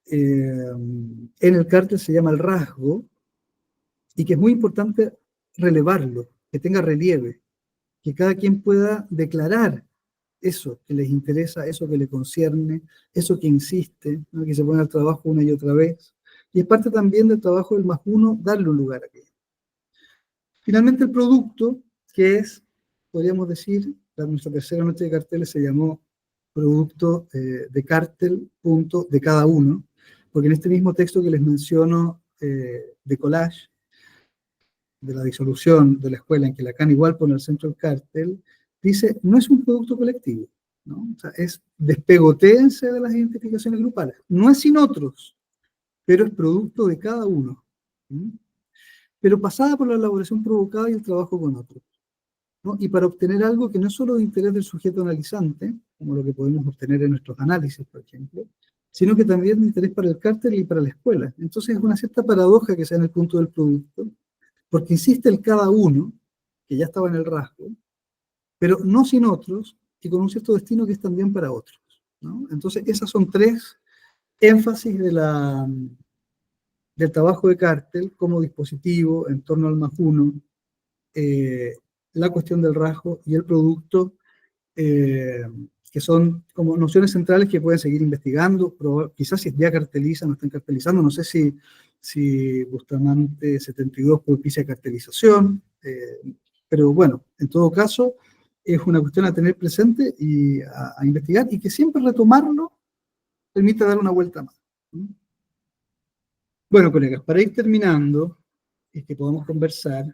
en el cártel se llama el rasgo, y que es muy importante relevarlo, que tenga relieve, que cada quien pueda declarar eso que les interesa, eso que le concierne, eso que insiste, ¿no? Que se pone al trabajo una y otra vez. Y es parte también del trabajo del +1 darle un lugar a aquello. Finalmente el producto, que es, podríamos decir, nuestra tercera noche de carteles se llamó producto de cártel, punto, de cada uno, porque en este mismo texto que les menciono de Collage, de la disolución de la escuela, en que Lacan igual pone al centro el cártel, dice, no es un producto colectivo, ¿no? O sea, es despegotéense de las identificaciones grupales, no es sin otros, pero es producto de cada uno, ¿sí? Pero pasada por la elaboración provocada y el trabajo con otros, ¿no? Y para obtener algo que no es solo de interés del sujeto analizante, como lo que podemos obtener en nuestros análisis, por ejemplo, sino que también de interés para el cártel y para la escuela. Entonces es una cierta paradoja que sea en el punto del producto, porque insiste el cada uno, que ya estaba en el rasgo, pero no sin otros, y con un cierto destino que es también para otros, ¿no? Entonces esas son 3 énfasis del trabajo de cártel como dispositivo en torno al +1, la cuestión del rasgo y el producto, que son como nociones centrales que pueden seguir investigando, quizás si ya cartelizan o están cartelizando, no sé si Bustamante 72 propicia cartelización, pero bueno, en todo caso, es una cuestión a tener presente y a investigar, y que siempre retomarlo permite dar una vuelta más. Bueno, colegas, para ir terminando y que podamos conversar,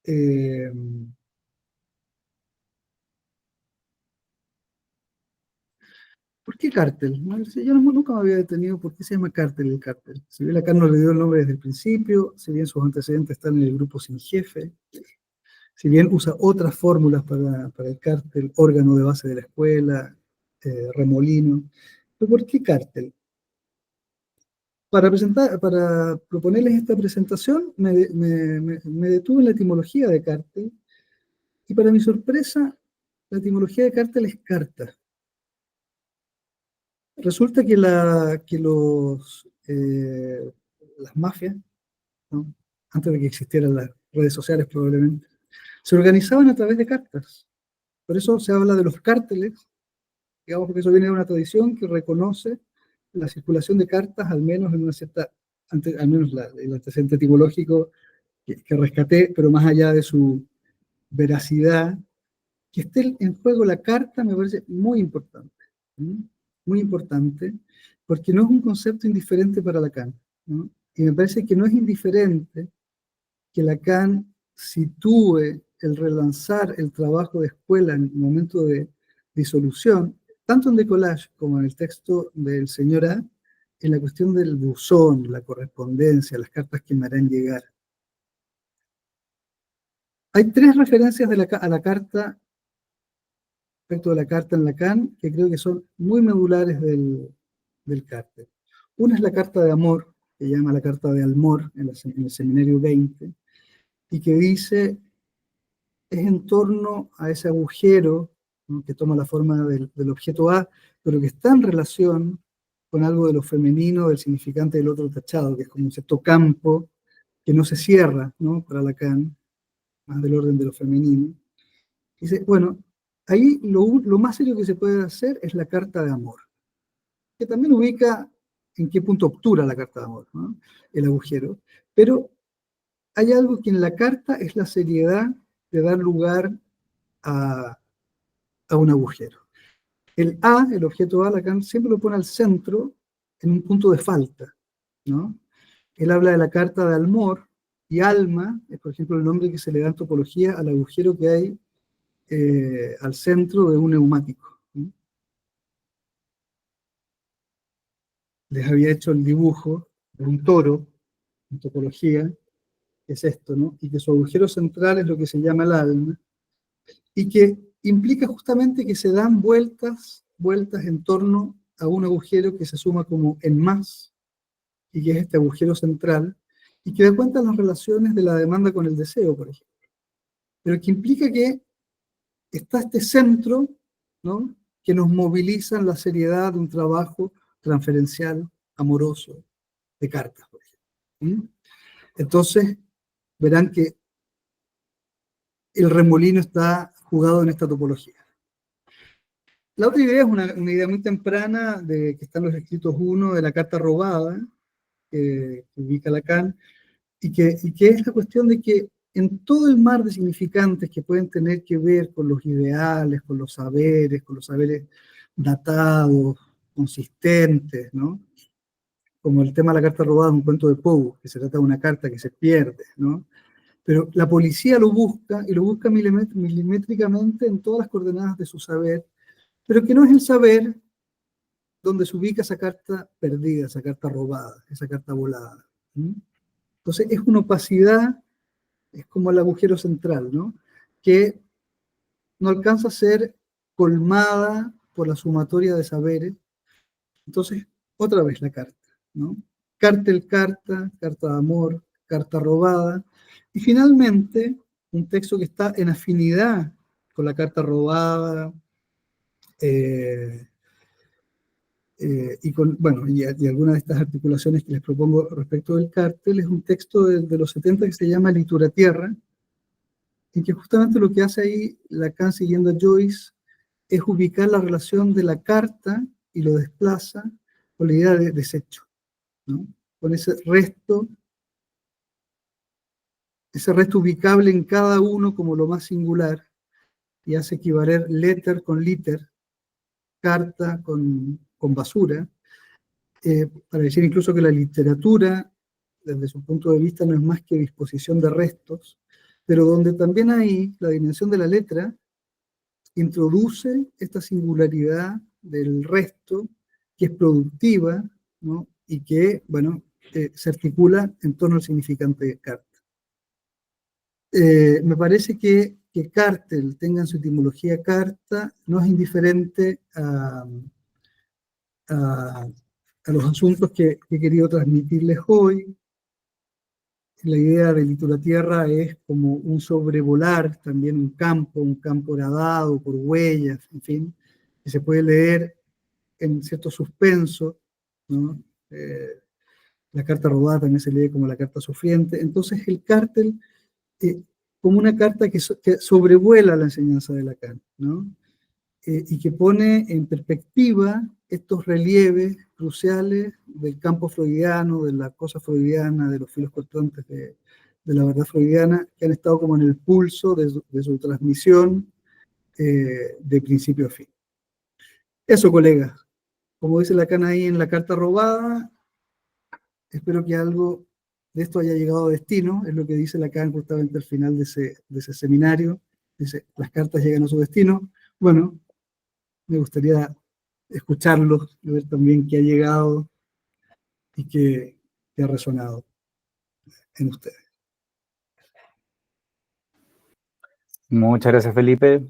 eh, ¿por qué cártel? No, si yo nunca me había detenido por qué se llama cártel el cártel. Si bien acá no le dio el nombre desde el principio, si bien sus antecedentes están en el grupo sin jefe, si bien usa otras fórmulas para el cártel, órgano de base de la escuela, remolino. ¿Pero por qué cártel? Para proponerles esta presentación, me detuve en la etimología de cártel, y para mi sorpresa, la etimología de cártel es carta. Resulta que las mafias, ¿no? Antes de que existieran las redes sociales probablemente, se organizaban a través de cartas. Por eso se habla de los cárteles, digamos, porque eso viene de una tradición que reconoce la circulación de cartas, al menos en una cierta, al menos el antecedente etimológico que rescaté, pero más allá de su veracidad, que esté en juego la carta me parece muy importante, ¿sí? Muy importante, porque no es un concepto indiferente para Lacan, ¿no? Y me parece que no es indiferente que Lacan sitúe el relanzar el trabajo de escuela en el momento de disolución, tanto en Decollage como en el texto del señor A, en la cuestión del buzón, la correspondencia, las cartas que me harán llegar. Hay tres referencias a la carta, respecto de la carta en Lacan, que creo que son muy medulares del cártel. Una es la carta de amor, que llama la carta de Almor en el Seminario 20, y que dice, es en torno a ese agujero, ¿no?, que toma la forma del objeto A, pero que está en relación con algo de lo femenino, del significante del otro tachado, que es como un cierto campo que no se cierra, ¿no?, para Lacan, más del orden de lo femenino. Dice, bueno, ahí lo más serio que se puede hacer es la carta de amor, que también ubica en qué punto obtura la carta de amor, ¿no?, el agujero, pero hay algo que en la carta es la seriedad de dar lugar a un agujero. El A, el objeto A, Lacan siempre lo pone al centro en un punto de falta, ¿no? Él habla de la carta de Almor, y alma es, por ejemplo, el nombre que se le da en topología al agujero que hay al centro de un neumático, ¿no? Les había hecho el dibujo de un toro en topología, que es esto, ¿no? Y que su agujero central es lo que se llama el alma, y que implica justamente que se dan vueltas en torno a un agujero que se suma como en más, y que es este agujero central, y que da cuenta de las relaciones de la demanda con el deseo, por ejemplo. Pero que implica que está este centro, ¿no?, que nos moviliza en la seriedad de un trabajo transferencial, amoroso, de cartas, por ejemplo. Entonces, verán que el remolino está jugado en esta topología. La otra idea es una idea muy temprana que está en los escritos 1 de la carta robada, que ubica Lacan, y que es la cuestión de que en todo el mar de significantes que pueden tener que ver con los ideales, con los saberes datados, consistentes, ¿no?, como el tema de la carta robada, un cuento de Poe, que se trata de una carta que se pierde, ¿no? Pero la policía lo busca, y lo busca milimétricamente en todas las coordenadas de su saber, pero que no es el saber donde se ubica esa carta perdida, esa carta robada, esa carta volada. Entonces es una opacidad, es como el agujero central, ¿no?, que no alcanza a ser colmada por la sumatoria de saberes. Entonces, otra vez la carta, ¿no? Cártel, carta, carta de amor, carta robada, y finalmente un texto que está en afinidad con la carta robada, y algunas de estas articulaciones que les propongo respecto del cártel, es un texto de los 70 que se llama Litura Tierra, en que justamente lo que hace ahí Lacan, siguiendo a Joyce, es ubicar la relación de la carta y lo desplaza con la idea de desecho, ¿no?, con ese resto ubicable en cada uno como lo más singular, y hace equivaler letter con liter, carta con basura, para decir incluso que la literatura, desde su punto de vista, no es más que disposición de restos, pero donde también hay la dimensión de la letra, introduce esta singularidad del resto, que es productiva, ¿no?, y que, bueno, se articula en torno al significante de carta. Me parece que cártel tenga en su etimología carta no es indiferente a los asuntos que he querido transmitirles hoy. La idea de Litura Tierra es como un sobrevolar también un campo horadado por huellas, en fin, que se puede leer en cierto suspenso, ¿no? La carta robada también se lee como la carta sufriente. Entonces el cártel, como una carta que sobrevuela la enseñanza de Lacan, ¿no? Y que pone en perspectiva estos relieves cruciales del campo freudiano, de la cosa freudiana, de los filos cortantes de la verdad freudiana, que han estado como en el pulso de su transmisión de principio a fin. Eso, colegas. como dice Lacan ahí en la carta robada, espero que algo de esto haya llegado a destino, es lo que dice Lacan justamente al final de ese seminario. Dice, las cartas llegan a su destino. Bueno, me gustaría escucharlos y ver también qué ha llegado y qué ha resonado en ustedes. Muchas gracias, Felipe.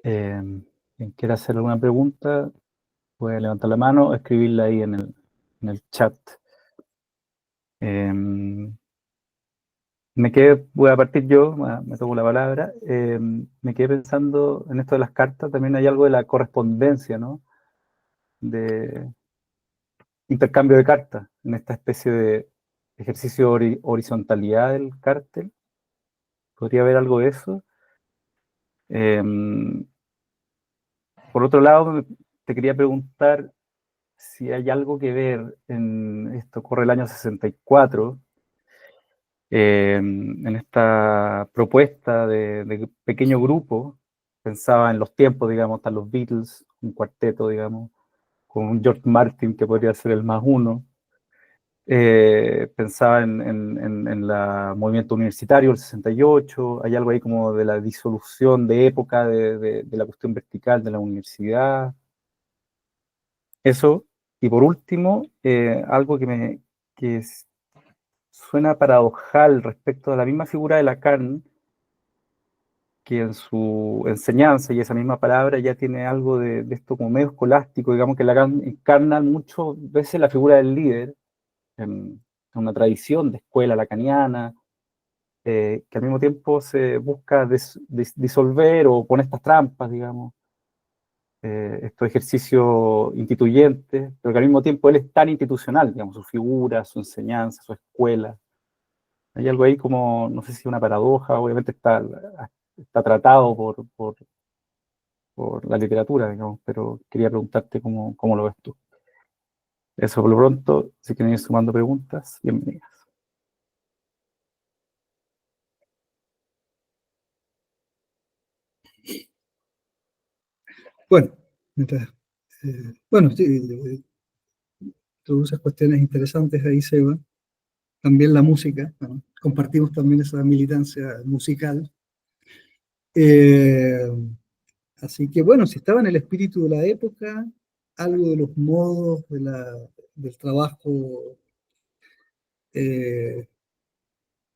Quien quiera hacer alguna pregunta, puede levantar la mano o escribirla ahí en el chat. Voy a partir yo, me tomo la palabra. Me quedé pensando en esto de las cartas, también hay algo de la correspondencia, ¿no? De intercambio de cartas, en esta especie de ejercicio de horizontalidad del cártel. Podría haber algo de eso. Por otro lado, te quería preguntar si hay algo que ver en esto, corre el año 64, en esta propuesta de pequeño grupo. Pensaba en los tiempos, digamos, están los Beatles, un cuarteto, digamos, con un George Martin que podría ser el más uno. Pensaba en el movimiento universitario, el 68, hay algo ahí como de la disolución de época de la cuestión vertical de la universidad. Eso, y por último, algo que suena paradojal respecto a la misma figura de Lacan, que en su enseñanza y esa misma palabra ya tiene algo de esto como medio escolástico, digamos que Lacan encarna muchas veces la figura del líder, en una tradición de escuela lacaniana, que al mismo tiempo se busca disolver o poner estas trampas, digamos, estos ejercicios instituyentes, pero que al mismo tiempo él es tan institucional, digamos, su figura, su enseñanza, su escuela. Hay algo ahí como, no sé si una paradoja, obviamente está tratado por la literatura, digamos, pero quería preguntarte cómo lo ves tú. Eso por lo pronto, si quieren ir sumando preguntas, bienvenidas. Bueno, bueno, sí, introduces cuestiones interesantes ahí, Seba. También la música, ¿no? Compartimos también esa militancia musical. Eh, Así que bueno, si estaba en el espíritu de la época, algo de los modos del trabajo eh,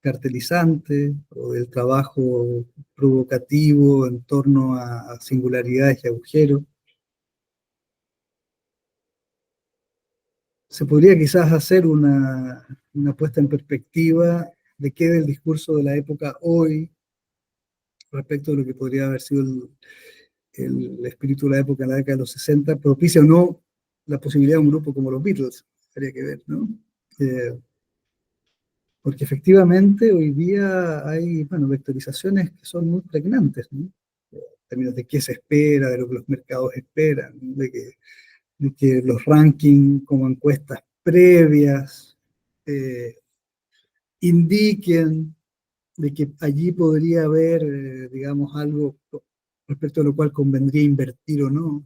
cartelizante o del trabajo provocativo en torno a singularidades y agujeros, se podría quizás hacer una puesta en perspectiva de qué del discurso de la época hoy respecto de lo que podría haber sido el espíritu de la época en la década de los 60, propicia o no la posibilidad de un grupo como los Beatles, habría que ver, ¿no? Eh, Porque efectivamente hoy día hay, bueno, vectorizaciones que son muy pregnantes, ¿no? En términos de qué se espera, de lo que los mercados esperan, ¿no? De que los rankings como encuestas previas eh, indiquen de que allí podría haber, digamos, algo respecto a lo cual convendría invertir o no.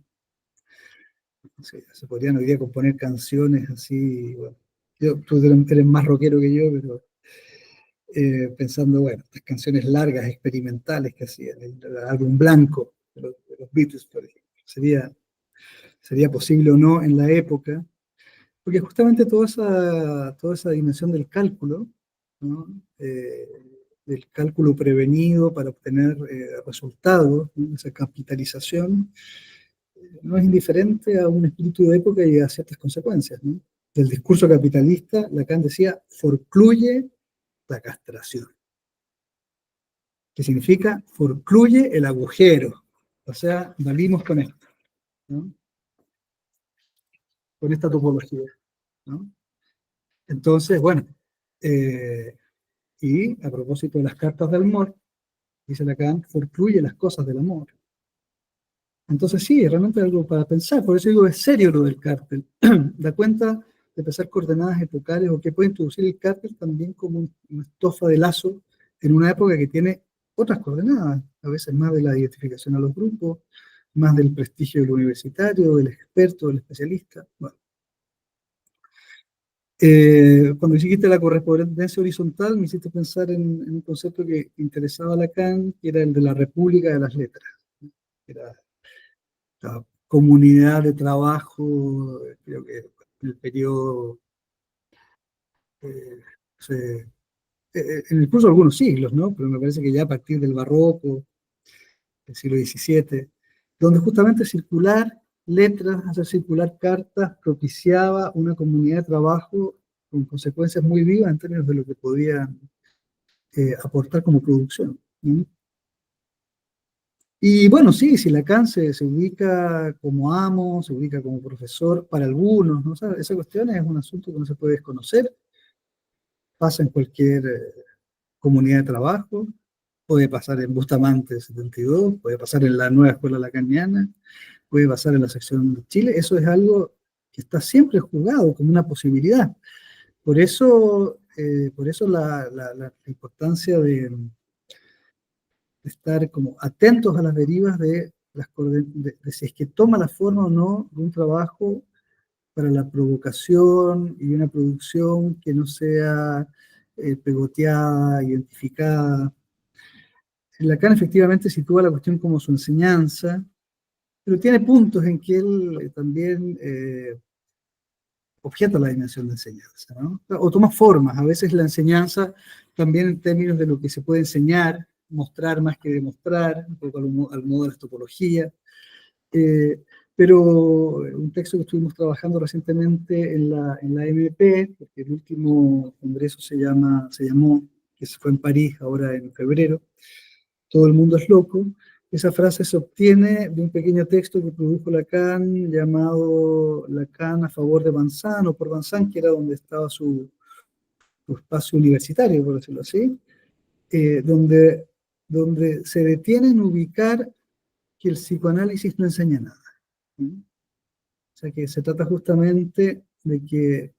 Se podrían hoy día componer canciones así, bueno, tú eres más rockero que yo, pero pensando, bueno, estas canciones largas, experimentales que hacían, el álbum blanco de los Beatles, por ejemplo, sería posible o no en la época, porque justamente toda esa dimensión del cálculo, ¿no? Del cálculo prevenido para obtener resultados, ¿no? Esa capitalización, no es indiferente a un espíritu de época y a ciertas consecuencias, ¿no? Del discurso capitalista, Lacan decía, forcluye la castración, que significa forcluye el agujero, o sea, valimos con esto, ¿no? Con esta topología, ¿no? Entonces, bueno, eh, y a propósito de las cartas del amor, dice Lacan, forcluye las cosas del amor. Entonces sí, realmente es algo para pensar, por eso digo, es serio lo del cártel. Da cuenta de pensar coordenadas epocales o que puede introducir el cártel también como una estofa de lazo en una época que tiene otras coordenadas, a veces más de la identificación a los grupos, más del prestigio del universitario, del experto, del especialista. Bueno, cuando dijiste la correspondencia horizontal, me hiciste pensar en un concepto que interesaba a Lacan, que era el de la República de las Letras. Era la comunidad de trabajo, creo que en el periodo, eh, se- en el curso de algunos siglos, ¿no? Pero me parece que ya a partir del barroco, del siglo XVII, donde justamente circular letras, hacer circular cartas, propiciaba una comunidad de trabajo con consecuencias muy vivas en términos de lo que podían aportar como producción, ¿no? Y bueno, sí, si Lacan se ubica como amo, se ubica como profesor para algunos, ¿no? O sea, esa cuestión es un asunto que no se puede desconocer, pasa en cualquier comunidad de trabajo, puede pasar en Bustamante 72, puede pasar en la nueva escuela lacaniana, puede pasar en la sección de Chile, eso es algo que está siempre jugado como una posibilidad. Por eso la importancia de estar como atentos a las derivas de si es que toma la forma o no de un trabajo para la provocación y una producción que no sea pegoteada, identificada. Lacan efectivamente sitúa la cuestión como su enseñanza, pero tiene puntos en que él también objeta la dimensión de enseñanza, ¿no? O toma formas, a veces la enseñanza también en términos de lo que se puede enseñar, mostrar más que demostrar, un poco al modo de la topología. Eh, pero un texto que estuvimos trabajando recientemente en la MP, porque el último congreso se llamó, que se fue en París ahora en febrero, Todo el mundo es loco. Esa frase se obtiene de un pequeño texto que produjo Lacan llamado Lacan a favor de Banzan o por Banzan, que era donde estaba su espacio universitario, por decirlo así, donde, donde se detiene en ubicar que el psicoanálisis no enseña nada. ¿Sí? O sea que se trata justamente de que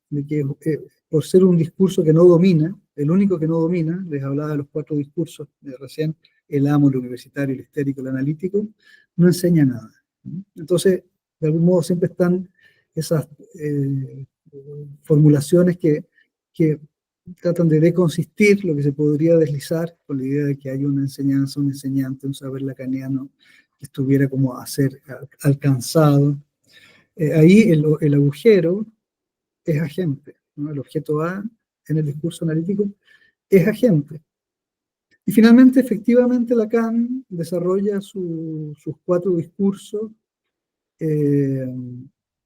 por ser un discurso que no domina, el único que no domina, les hablaba de los cuatro discursos de recién, el amo, el universitario, el histérico, el analítico, no enseña nada. Entonces, de algún modo siempre están esas formulaciones que tratan de deconsistir lo que se podría deslizar con la idea de que hay una enseñanza, un enseñante, un saber lacaniano que estuviera como a ser alcanzado. Ahí el agujero es agente, ¿no? El objeto A en el discurso analítico es agente. Y finalmente, efectivamente, Lacan desarrolla sus cuatro discursos eh,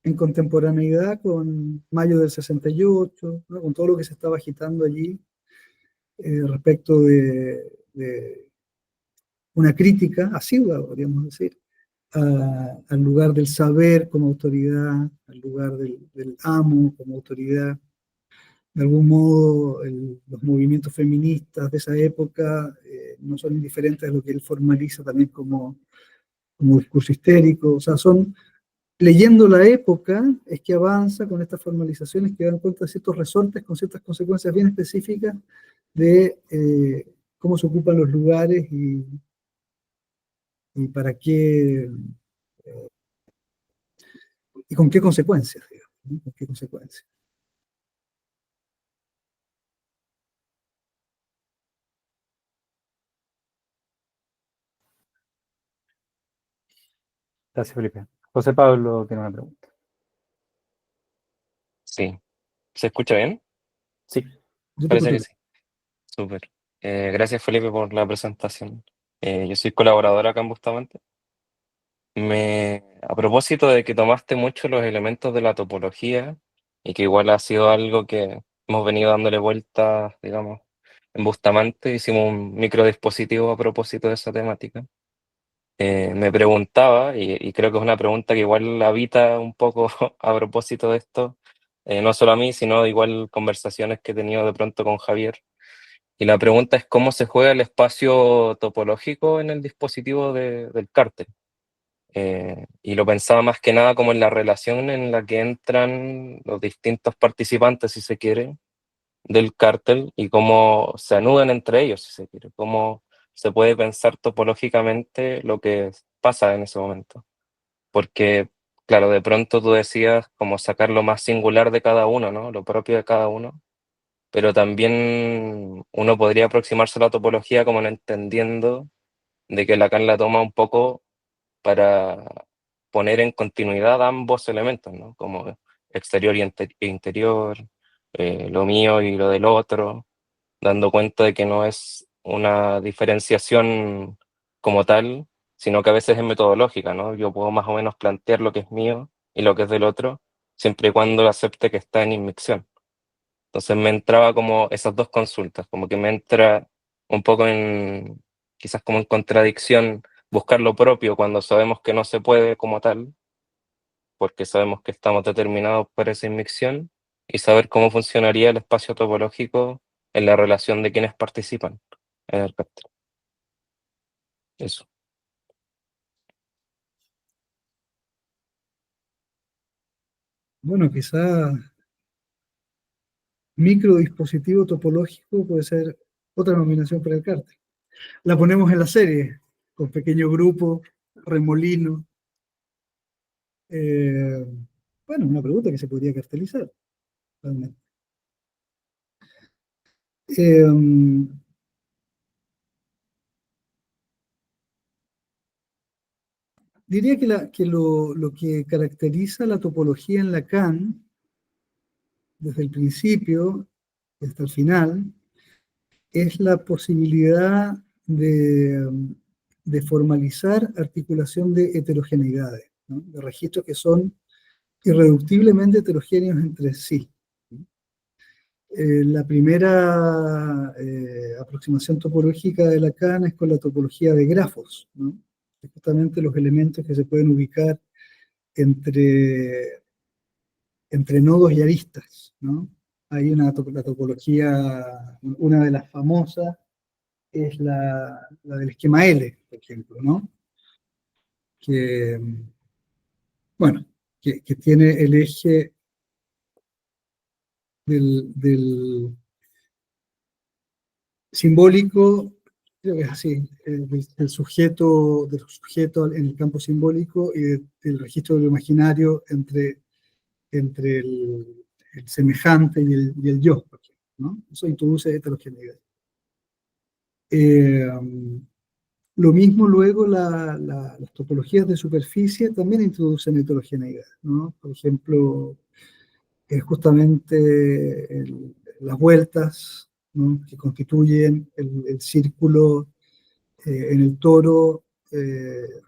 en contemporaneidad con mayo del 68, ¿no? Con todo lo que se estaba agitando allí respecto de una crítica asidua, podríamos decir, al lugar del saber como autoridad, al lugar del amo como autoridad. De algún modo, los movimientos feministas de esa época no son indiferentes a lo que él formaliza también como discurso histérico. O sea, son leyendo la época es que avanza con estas formalizaciones que dan cuenta de ciertos resortes con ciertas consecuencias bien específicas de cómo se ocupan los lugares y para qué y con qué consecuencias, digamos, ¿no? ¿Con qué consecuencias? Gracias, Felipe. José Pablo tiene una pregunta. Sí, ¿se escucha bien? Sí, Yo te Parece escucho que bien. sí. Súper. Gracias, Felipe, por la presentación. Yo soy colaborador acá en Bustamante. A propósito de que tomaste mucho los elementos de la topología y que igual ha sido algo que hemos venido dándole vueltas, digamos, en Bustamante, hicimos un microdispositivo a propósito de esa temática. Me preguntaba, y creo que es una pregunta que igual habita un poco a propósito de esto, no solo a mí, sino igual conversaciones que he tenido de pronto con Javier. Y la pregunta es cómo se juega el espacio topológico en el dispositivo del cártel. Y lo pensaba más que nada como en la relación en la que entran los distintos participantes, si se quiere, del cártel y cómo se anudan entre ellos, si se quiere, cómo se puede pensar topológicamente lo que pasa en ese momento. porque, claro, de pronto tú decías como sacar lo más singular de cada uno, ¿no? Lo propio de cada uno, pero también uno podría aproximarse a la topología como entendiendo de que Lacan la toma un poco para poner en continuidad ambos elementos, ¿no? Como exterior e interior, lo mío y lo del otro, dando cuenta de que no es una diferenciación como tal, sino que a veces es metodológica, ¿no? Yo puedo más o menos plantear lo que es mío y lo que es del otro, siempre y cuando acepte que está en inmixción. Entonces me entraba como esas dos consultas, como que me entra un poco en, quizás como en contradicción, buscar lo propio cuando sabemos que no se puede como tal, porque sabemos que estamos determinados por esa inmixción, y saber cómo funcionaría el espacio topológico en la relación de quienes participan en el capítulo. Eso. Bueno, quizá microdispositivo topológico puede ser otra nominación para el cártel. La ponemos en la serie, con pequeño grupo, remolino. Bueno, una pregunta que se podría cartelizar, realmente. Diría que lo que caracteriza la topología en Lacan, desde el principio hasta el final, es la posibilidad de formalizar articulación de heterogeneidades, ¿no? De registros que son irreductiblemente heterogéneos entre sí. La primera aproximación topológica de Lacan es con la topología de grafos, ¿no? Justamente los elementos que se pueden ubicar entre, entre nodos y aristas, ¿no? Hay la topología, una de las famosas es la del esquema L, por ejemplo, ¿no? Que, bueno, que tiene el eje del simbólico, creo que es así, del sujeto en el campo simbólico y del registro de lo imaginario entre el semejante y el yo, por ejemplo, ¿no? Eso introduce heterogeneidad. Lo mismo luego las topologías de superficie también introducen heterogeneidad, ¿no? Por ejemplo, justamente las vueltas, ¿no? Que constituyen el círculo en el toro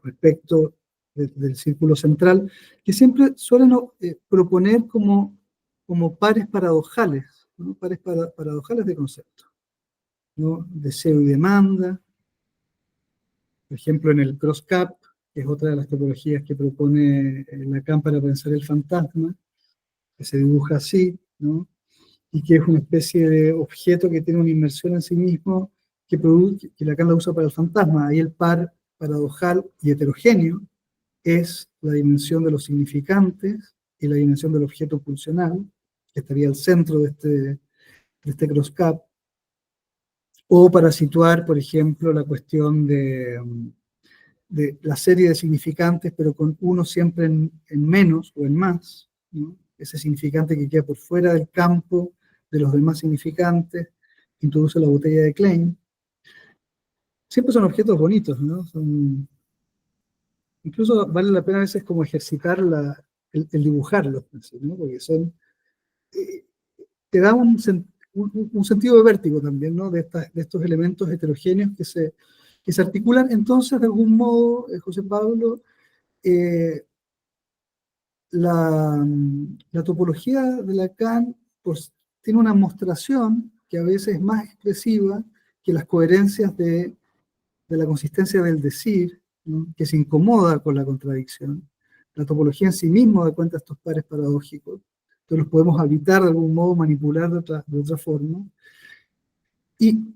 respecto del círculo central, que siempre suelen proponer como pares paradojales, ¿no? Pares paradojales de conceptos, ¿no? Deseo y demanda, por ejemplo, en el cross-cap, que es otra de las topologías que propone Lacan para pensar el fantasma, que se dibuja así, ¿no? Y que es una especie de objeto que tiene una inmersión en sí mismo que Lacan la usa para el fantasma. Ahí el par paradojal y heterogéneo es la dimensión de los significantes y la dimensión del objeto pulsional, que estaría al centro de este cross-cap. O para situar, por ejemplo, la cuestión de la serie de significantes, pero con uno siempre en menos o en más, ¿no? Ese significante que queda por fuera del campo de los demás significantes, introduce la botella de Klein. Siempre son objetos bonitos, ¿no? Incluso vale la pena a veces como ejercitar el dibujarlos, ¿no? Porque son, eh, te da un sentido de vértigo también, ¿no? De estos elementos heterogéneos que se articulan. Entonces, de algún modo, José Pablo, eh, la topología de Lacan pues, tiene una mostración que a veces es más expresiva que las coherencias de la consistencia del decir, ¿no? Que se incomoda con la contradicción. La topología en sí misma da cuenta de estos pares paradójicos, entonces los podemos habitar de algún modo, manipular de otra forma, y,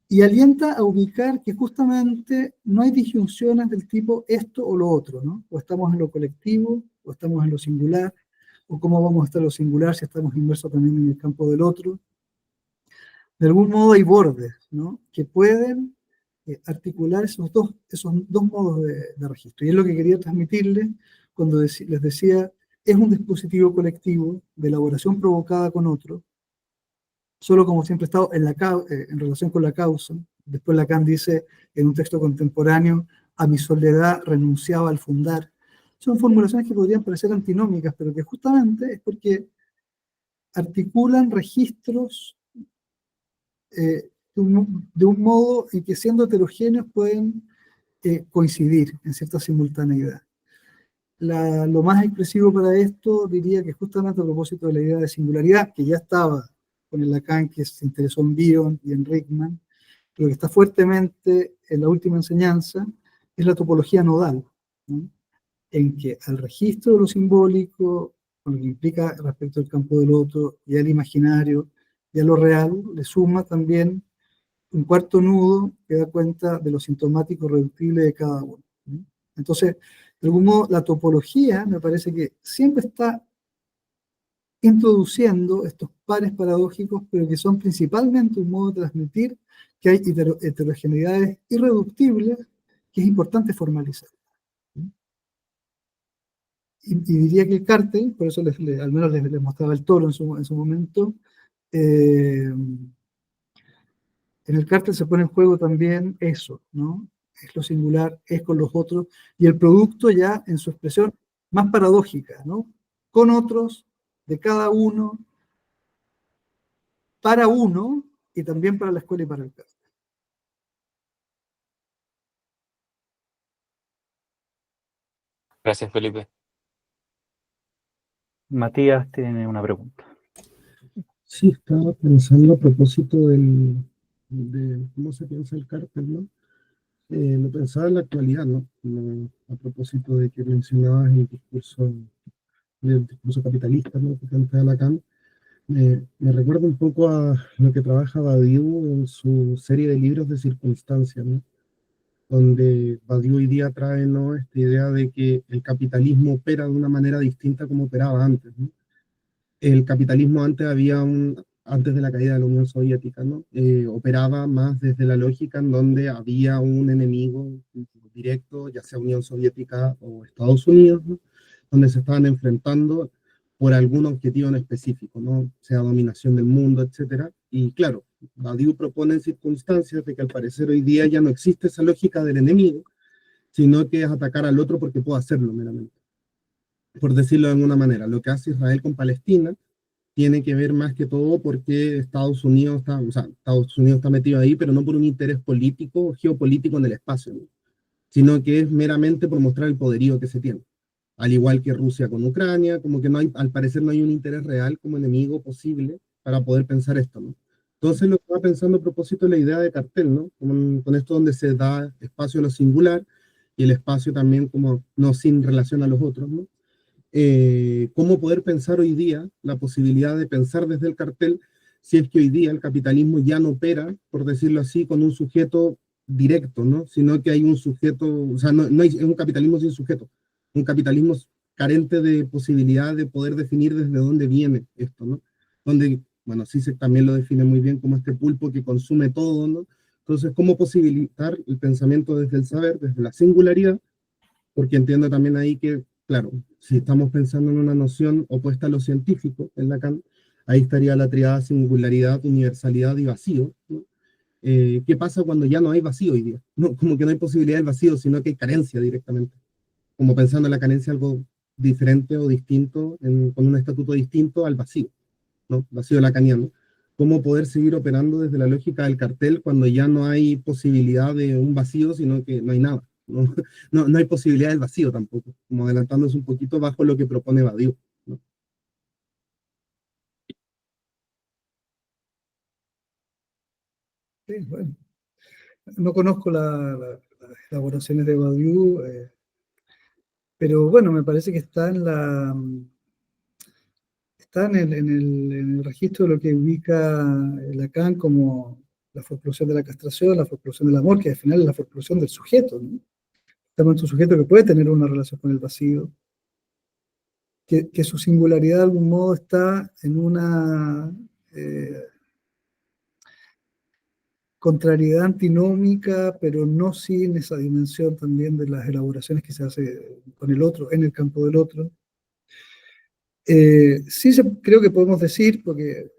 y alienta a ubicar que justamente no hay disyunciones del tipo esto o lo otro, ¿no? O estamos en lo colectivo, o estamos en lo singular, o cómo vamos a estar en lo singular si estamos inmersos también en el campo del otro. De algún modo hay bordes, ¿no? Que pueden articular esos dos modos de registro. Y es lo que quería transmitirles cuando les decía, es un dispositivo colectivo de elaboración provocada con otro, solo como siempre ha estado en relación con la causa. Después Lacan dice en un texto contemporáneo, a mi soledad renunciaba al fundar. Son formulaciones que podrían parecer antinómicas, pero que justamente es porque articulan registros de un modo en que siendo heterogéneos pueden coincidir en cierta simultaneidad. Lo más expresivo para esto diría que justamente a propósito de la idea de singularidad, que ya estaba con el Lacan, que se interesó en Bion y en Rickman, pero que está fuertemente en la última enseñanza, es la topología nodal, ¿no? En que al registro de lo simbólico, con lo que implica respecto al campo del otro, y al imaginario, y a lo real, le suma también un cuarto nudo que da cuenta de lo sintomático reductible de cada uno, ¿no? Entonces, de algún modo, la topología me parece que siempre está introduciendo estos pares paradójicos, pero que son principalmente un modo de transmitir que hay heterogeneidades irreductibles que es importante formalizar. Y diría que el cártel, por eso al menos les mostraba el toro en su momento, en el cártel se pone en juego también eso, ¿no? Es lo singular, es con los otros, y el producto ya en su expresión más paradójica, ¿no? Con otros, de cada uno, para uno, y también para la escuela y para el cártel. Gracias, Felipe. Matías tiene una pregunta. Sí, estaba pensando a propósito de cómo se piensa el cártel, ¿no? Lo pensaba en la actualidad, ¿no? A propósito de que mencionabas el discurso capitalista, ¿no? Que plantea Lacan. Me recuerda un poco a lo que trabaja Badiou en su serie de libros de circunstancias, ¿no? Donde Badiou hoy día trae, ¿no? Esta idea de que el capitalismo opera de una manera distinta como operaba antes, ¿no? El capitalismo antes de la caída de la Unión Soviética, ¿no? Operaba más desde la lógica en donde había un enemigo directo, ya sea Unión Soviética o Estados Unidos, ¿no? Donde se estaban enfrentando por algún objetivo en específico, ¿no? Sea dominación del mundo, etcétera. Y claro, Badiou propone en circunstancias de que al parecer hoy día ya no existe esa lógica del enemigo, sino que es atacar al otro porque puede hacerlo meramente. Por decirlo de alguna manera, lo que hace Israel con Palestina tiene que ver más que todo porque Estados Unidos está metido ahí, pero no por un interés político o geopolítico en el espacio, ¿no? Sino que es meramente por mostrar el poderío que se tiene. Al igual que Rusia con Ucrania, como que no hay, al parecer no hay un interés real como enemigo posible para poder pensar esto, ¿no? Entonces lo que estaba pensando a propósito de la idea de cartel, ¿no? Con esto donde se da espacio a lo singular y el espacio también como no sin relación a los otros, ¿no? Cómo poder pensar hoy día la posibilidad de pensar desde el cartel si es que hoy día el capitalismo ya no opera, por decirlo así, con un sujeto directo, ¿no? Sino que hay un sujeto, o sea, no hay, es un capitalismo sin sujeto, un capitalismo carente de posibilidad de poder definir desde dónde viene esto, ¿no? Donde, bueno, Zizek también lo define muy bien como este pulpo que consume todo, ¿no? Entonces, ¿cómo posibilitar el pensamiento desde el saber, desde la singularidad? Porque entiendo también ahí que, claro, si estamos pensando en una noción opuesta a lo científico, en Lacan, ahí estaría la triada singularidad, universalidad y vacío, ¿no? ¿Qué pasa cuando ya no hay vacío hoy día? No, como que no hay posibilidad del vacío, sino que hay carencia directamente. Como pensando en la carencia algo diferente o distinto, con un estatuto distinto al vacío, ¿no? Vacío lacaniano. ¿Cómo poder seguir operando desde la lógica del cartel cuando ya no hay posibilidad de un vacío, sino que no hay nada? No, no hay posibilidad del vacío tampoco, como adelantándose un poquito bajo lo que propone Badiou, ¿no? Sí, bueno. No conozco las elaboraciones de Badiou, pero bueno, me parece que está en el registro de lo que ubica Lacan como la forclusión de la castración, la forclusión del amor, que al final es la forclusión del sujeto, ¿no? Estamos en un sujeto que puede tener una relación con el vacío, que su singularidad de algún modo está en una contrariedad antinómica, pero no sin esa dimensión también de las elaboraciones que se hace con el otro, en el campo del otro. Sí creo que podemos decir, porque de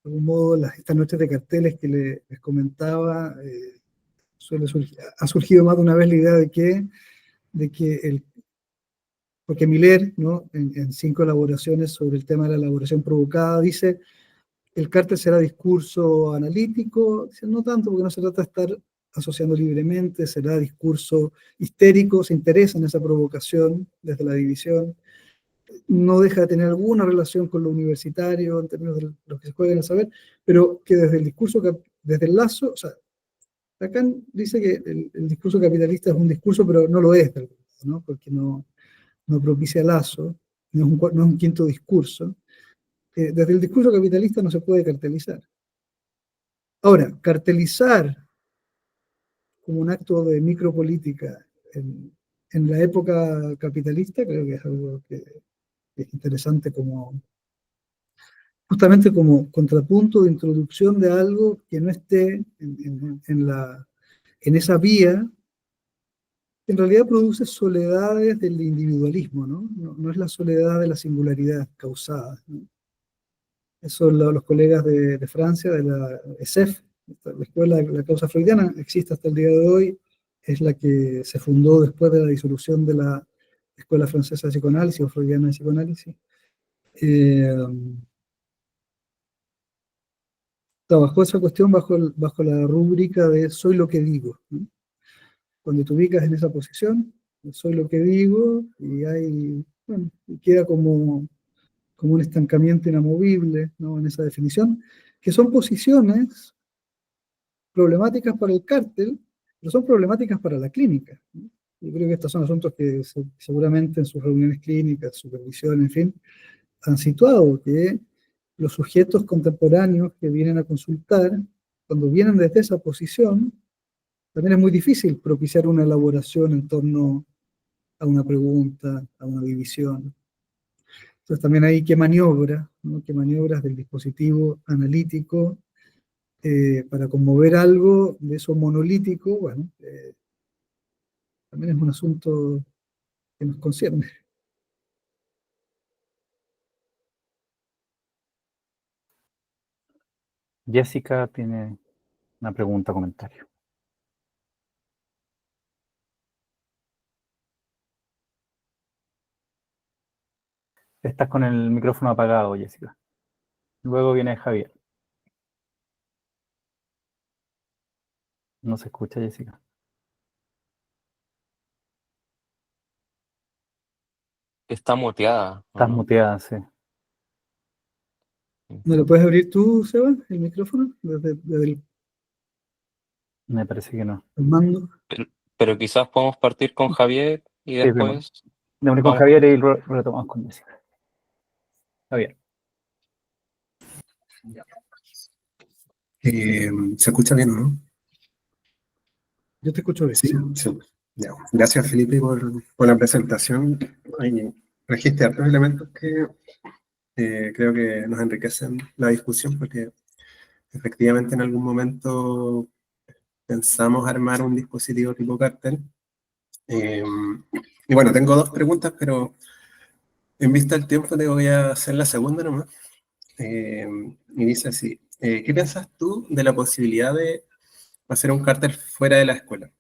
algún modo estas noches de carteles que les comentaba, ha surgido más de una vez la idea de que porque Miller, ¿no? En 5 elaboraciones sobre el tema de la elaboración provocada, dice, el cártel será discurso analítico, dice, no tanto porque no se trata de estar asociando libremente, será discurso histérico, se interesa en esa provocación desde la división, no deja de tener alguna relación con lo universitario en términos de lo que se juega en el saber, pero que desde el discurso, desde el lazo, o sea, Lacan dice que el discurso capitalista es un discurso, pero no lo es, ¿no? Porque no propicia lazo, no es un quinto discurso. Desde el discurso capitalista no se puede cartelizar. Ahora, cartelizar como un acto de micropolítica en la época capitalista creo que es algo que es interesante justamente como contrapunto de introducción de algo que no esté en esa vía, que en realidad produce soledades del individualismo, ¿no? No es la soledad de la singularidad causada, ¿no? Eso los colegas de Francia, de la ESEF, la escuela de la causa freudiana, existe hasta el día de hoy, es la que se fundó después de la disolución de la Escuela Francesa de Psicoanálisis o Freudiana de Psicoanálisis. Trabajó esa cuestión bajo la rúbrica de soy lo que digo, ¿no? Cuando te ubicas en esa posición, soy lo que digo, bueno, y queda como un estancamiento inamovible, ¿no? En esa definición, que son posiciones problemáticas para el cártel, pero son problemáticas para la clínica, ¿no? Yo creo que estos son asuntos que seguramente en sus reuniones clínicas, supervisión, en fin, han situado que los sujetos contemporáneos que vienen a consultar, cuando vienen desde esa posición, también es muy difícil propiciar una elaboración en torno a una pregunta, a una división. Entonces también hay que maniobra, ¿no? Que maniobras del dispositivo analítico para conmover algo de eso monolítico, bueno, también es un asunto que nos concierne. Jessica tiene una pregunta o comentario. Estás con el micrófono apagado, Jessica. Luego viene Javier. No se escucha, Jessica. Está muteada, ¿o Estás no? muteada, sí. ¿No lo puedes abrir tú, Seba, el micrófono? Desde Me parece que no. el mando. Pero quizás podemos partir con Javier y Sí, primo. después Démosle con vamos. Javier y retomamos con Jessica. Javier. ¿Se escucha bien, no? Yo te escucho bien. Sí, sí. Ya. Gracias, Felipe, por la presentación. Trajiste hartos elementos que creo que nos enriquecen la discusión, porque efectivamente en algún momento pensamos armar un dispositivo tipo cártel. Y bueno, tengo 2 preguntas, pero en vista del tiempo te voy a hacer la segunda nomás. Y dice así, ¿qué piensas tú de la posibilidad de hacer un cártel fuera de la escuela?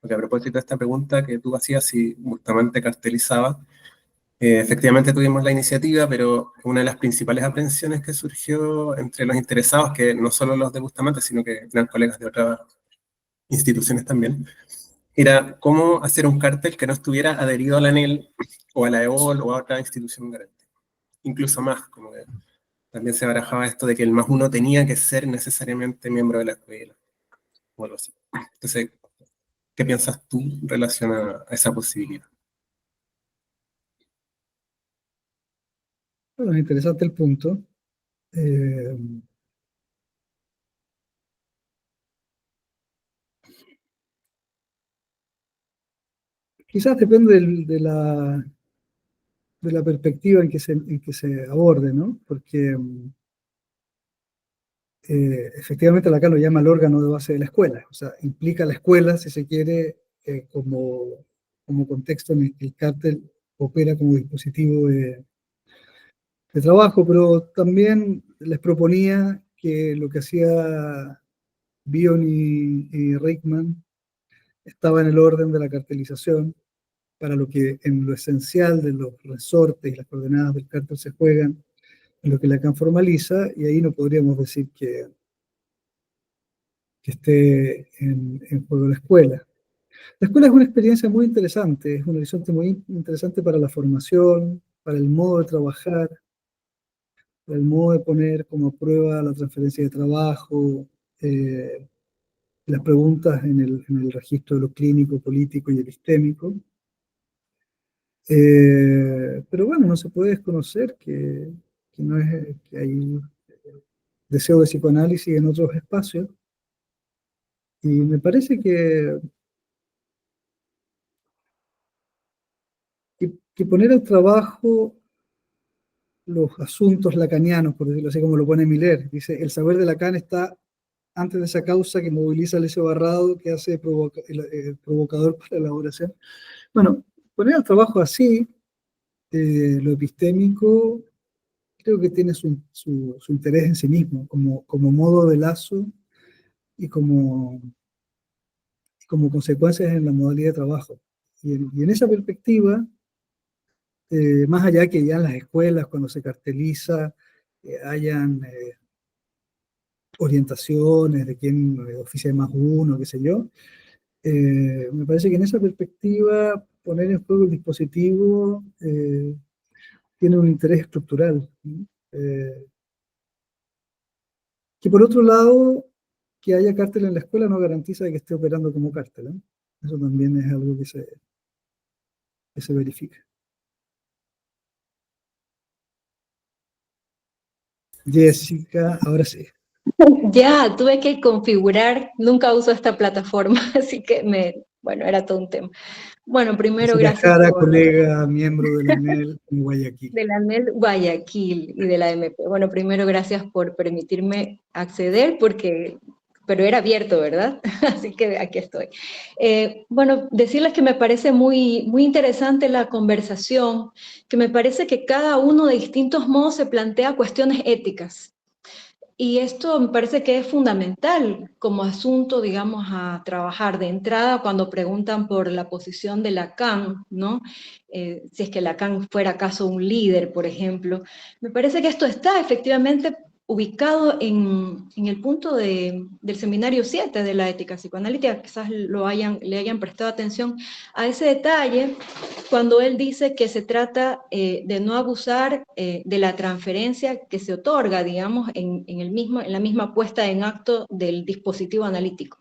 Porque a propósito de esta pregunta que tú hacías si Bustamante cartelizaba, efectivamente tuvimos la iniciativa, pero una de las principales aprensiones que surgió entre los interesados, que no solo los de Bustamante, sino que eran colegas de otras instituciones también, era cómo hacer un cártel que no estuviera adherido a la ANEL o a la EOL o a otra institución garante. Incluso más, como que también se barajaba esto de que el +1 tenía que ser necesariamente miembro de la escuela o algo así. Entonces, ¿qué piensas tú en relación a esa posibilidad? Bueno, es interesante el punto. Eh, Quizás depende de la perspectiva en que se aborde, ¿no? Porque efectivamente Lacan lo llama el órgano de base de la escuela, o sea, implica la escuela, si se quiere, como contexto en el que el cártel opera como dispositivo de trabajo, pero también les proponía que lo que hacía Bion y Reichmann estaba en el orden de la cartelización, para lo que en lo esencial de los resortes y las coordenadas del cártel se juegan, en lo que Lacan formaliza, y ahí no podríamos decir que esté en juego la escuela. La escuela es una experiencia muy interesante, es un horizonte muy interesante para la formación, para el modo de trabajar, para el modo de poner como prueba la transferencia de trabajo, las preguntas en el registro de lo clínico, político y epistémico. Pero bueno, no se puede desconocer que no es, que hay deseo de psicoanálisis en otros espacios, y me parece que poner al trabajo los asuntos lacanianos, por decirlo así como lo pone Miller, dice, el saber de Lacan está antes de esa causa que moviliza el ese barrado que hace provocador para la elaboración. Bueno, poner al trabajo así, lo epistémico, creo que tiene su interés en sí mismo, como modo de lazo y como consecuencias en la modalidad de trabajo. Y en esa perspectiva, más allá que ya en las escuelas, cuando se carteliza, hayan orientaciones de quién oficia más uno, qué sé yo, me parece que en esa perspectiva poner en juego el dispositivo tiene un interés estructural, ¿no? Que por otro lado, que haya cártel en la escuela no garantiza que esté operando como cártel, ¿eh? Eso también es algo que se verifica. Jessica, ahora sí. Ya, tuve que configurar, nunca uso esta plataforma, así que bueno, era todo un tema. Bueno, primero Jessica gracias Jara, por colega, miembro de la ANEL en Guayaquil. de la ANEL Guayaquil y de la MP. Bueno, primero gracias por permitirme acceder, pero era abierto, ¿verdad? Así que aquí estoy. Bueno, decirles que me parece muy, muy interesante la conversación, que me parece que cada uno de distintos modos se plantea cuestiones éticas. Y esto me parece que es fundamental como asunto, digamos, a trabajar de entrada cuando preguntan por la posición de Lacan, ¿no? Si es que Lacan fuera acaso un líder, por ejemplo. Me parece que esto está efectivamente ubicado en el punto del seminario 7 de la ética psicoanalítica, quizás le hayan prestado atención a ese detalle, cuando él dice que se trata de no abusar de la transferencia que se otorga, digamos, en la misma puesta en acto del dispositivo analítico.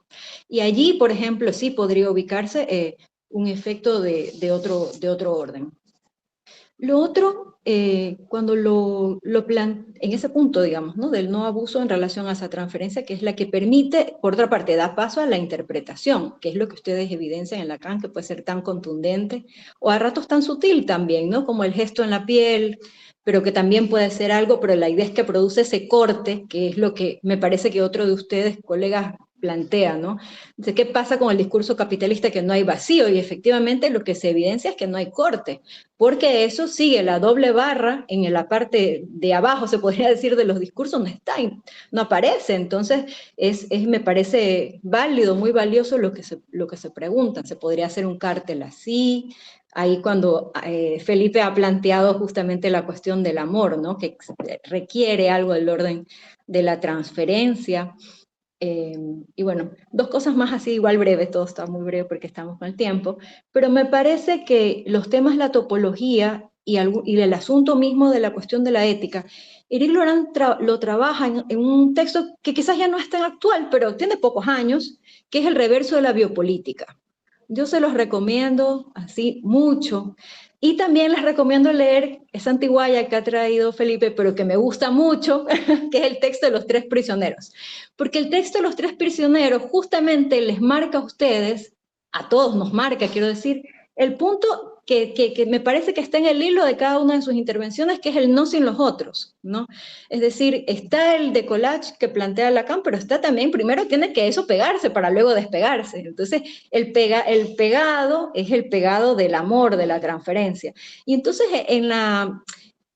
Y allí, por ejemplo, sí podría ubicarse un efecto de otro orden. Lo otro, cuando en ese punto, digamos, ¿no? Del no abuso en relación a esa transferencia, que es la que permite, por otra parte, da paso a la interpretación, que es lo que ustedes evidencian en Lacan, que puede ser tan contundente, o a ratos tan sutil también, ¿no? Como el gesto en la piel, pero que también puede ser algo, pero la idea es que produce ese corte, que es lo que me parece que otro de ustedes, colegas, plantea, ¿no? Entonces, ¿qué pasa con el discurso capitalista? Que no hay vacío, y efectivamente lo que se evidencia es que no hay corte, porque eso sigue la doble barra en la parte de abajo, se podría decir, de los discursos, no está, no aparece. Entonces, me parece válido, muy valioso lo que se preguntan. ¿Se podría hacer un cártel así? Ahí cuando Felipe ha planteado justamente la cuestión del amor, ¿no? Que requiere algo del orden de la transferencia. Y bueno, dos cosas más así, igual breve, todo está muy breve porque estamos con el tiempo, pero me parece que los temas de la topología y el asunto mismo de la cuestión de la ética, Éric Laurent lo trabaja en un texto que quizás ya no es tan actual, pero tiene pocos años, que es El reverso de la biopolítica. Yo se los recomiendo así mucho. Y también les recomiendo leer esa antiguaya que ha traído Felipe, pero que me gusta mucho, que es el texto de los tres prisioneros. Porque el texto de los tres prisioneros justamente les marca a ustedes, a todos nos marca, quiero decir, el punto que me parece que está en el hilo de cada una de sus intervenciones, que es el no sin los otros, ¿no? Es decir, está el decollage que plantea Lacan, pero está también, primero tiene que eso pegarse para luego despegarse. Entonces, el pegado es el pegado del amor, de la transferencia. Y entonces, en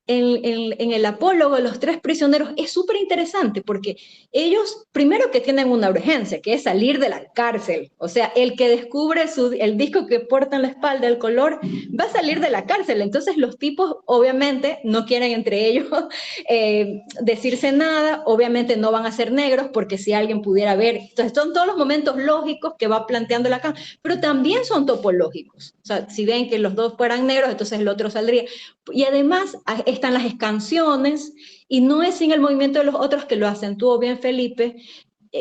el apólogo de los tres prisioneros es súper interesante porque ellos, primero que tienen una urgencia, que es salir de la cárcel. O sea, el que descubre el disco que porta en la espalda, el color, va a salir de la cárcel. Entonces los tipos obviamente no quieren entre ellos decirse nada, obviamente no van a ser negros porque si alguien pudiera ver, entonces son todos los momentos lógicos que va planteando Lacan, pero también son topológicos. O sea, si ven que los dos fueran negros, entonces el otro saldría. Y además están las canciones, y no es sin el movimiento de los otros, que lo acentuó bien Felipe,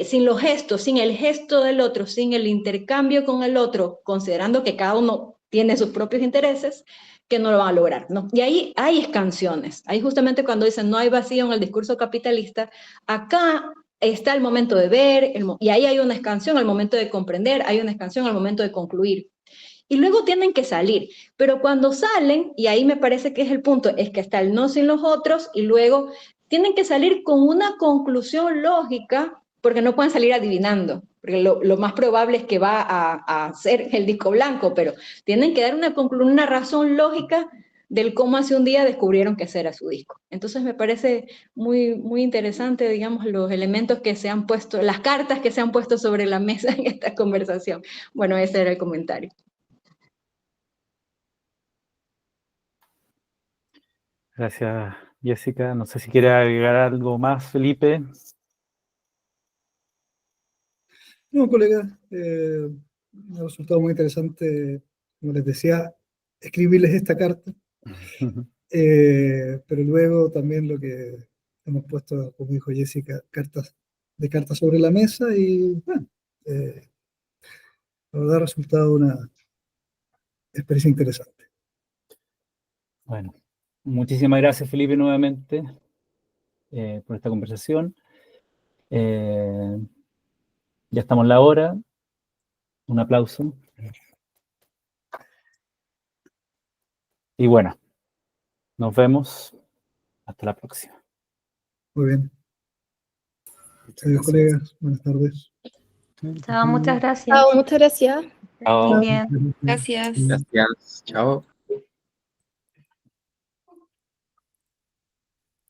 sin los gestos, sin el gesto del otro, sin el intercambio con el otro, considerando que cada uno tiene sus propios intereses, que no lo van a lograr, ¿no? Y ahí hay canciones, ahí justamente cuando dicen no hay vacío en el discurso capitalista, acá está el momento de ver, y ahí hay una canción al momento de comprender, hay una canción al momento de concluir. Y luego tienen que salir, pero cuando salen, y ahí me parece que es el punto, es que está el no sin los otros, y luego tienen que salir con una conclusión lógica, porque no pueden salir adivinando, porque lo más probable es que va a ser el disco blanco, pero tienen que dar una razón lógica del cómo hace un día descubrieron que ese era su disco. Entonces me parece muy, muy interesante, digamos, los elementos que se han puesto, las cartas que se han puesto sobre la mesa en esta conversación. Bueno, ese era el comentario. Gracias, Jessica. No sé si quiere agregar algo más, Felipe. No, colega, me ha resultado muy interesante, como les decía, escribirles esta carta, pero luego también lo que hemos puesto, como dijo Jessica, cartas sobre la mesa, y bueno, la verdad ha resultado una experiencia interesante. Bueno, muchísimas gracias, Felipe, nuevamente por esta conversación. Ya estamos en la hora. Un aplauso. Y bueno, nos vemos. Hasta la próxima. Muy bien. Adiós, colegas. Buenas tardes. Chao, muchas gracias. Chao, muchas gracias. Chao. Bien. Gracias. Gracias. Chao.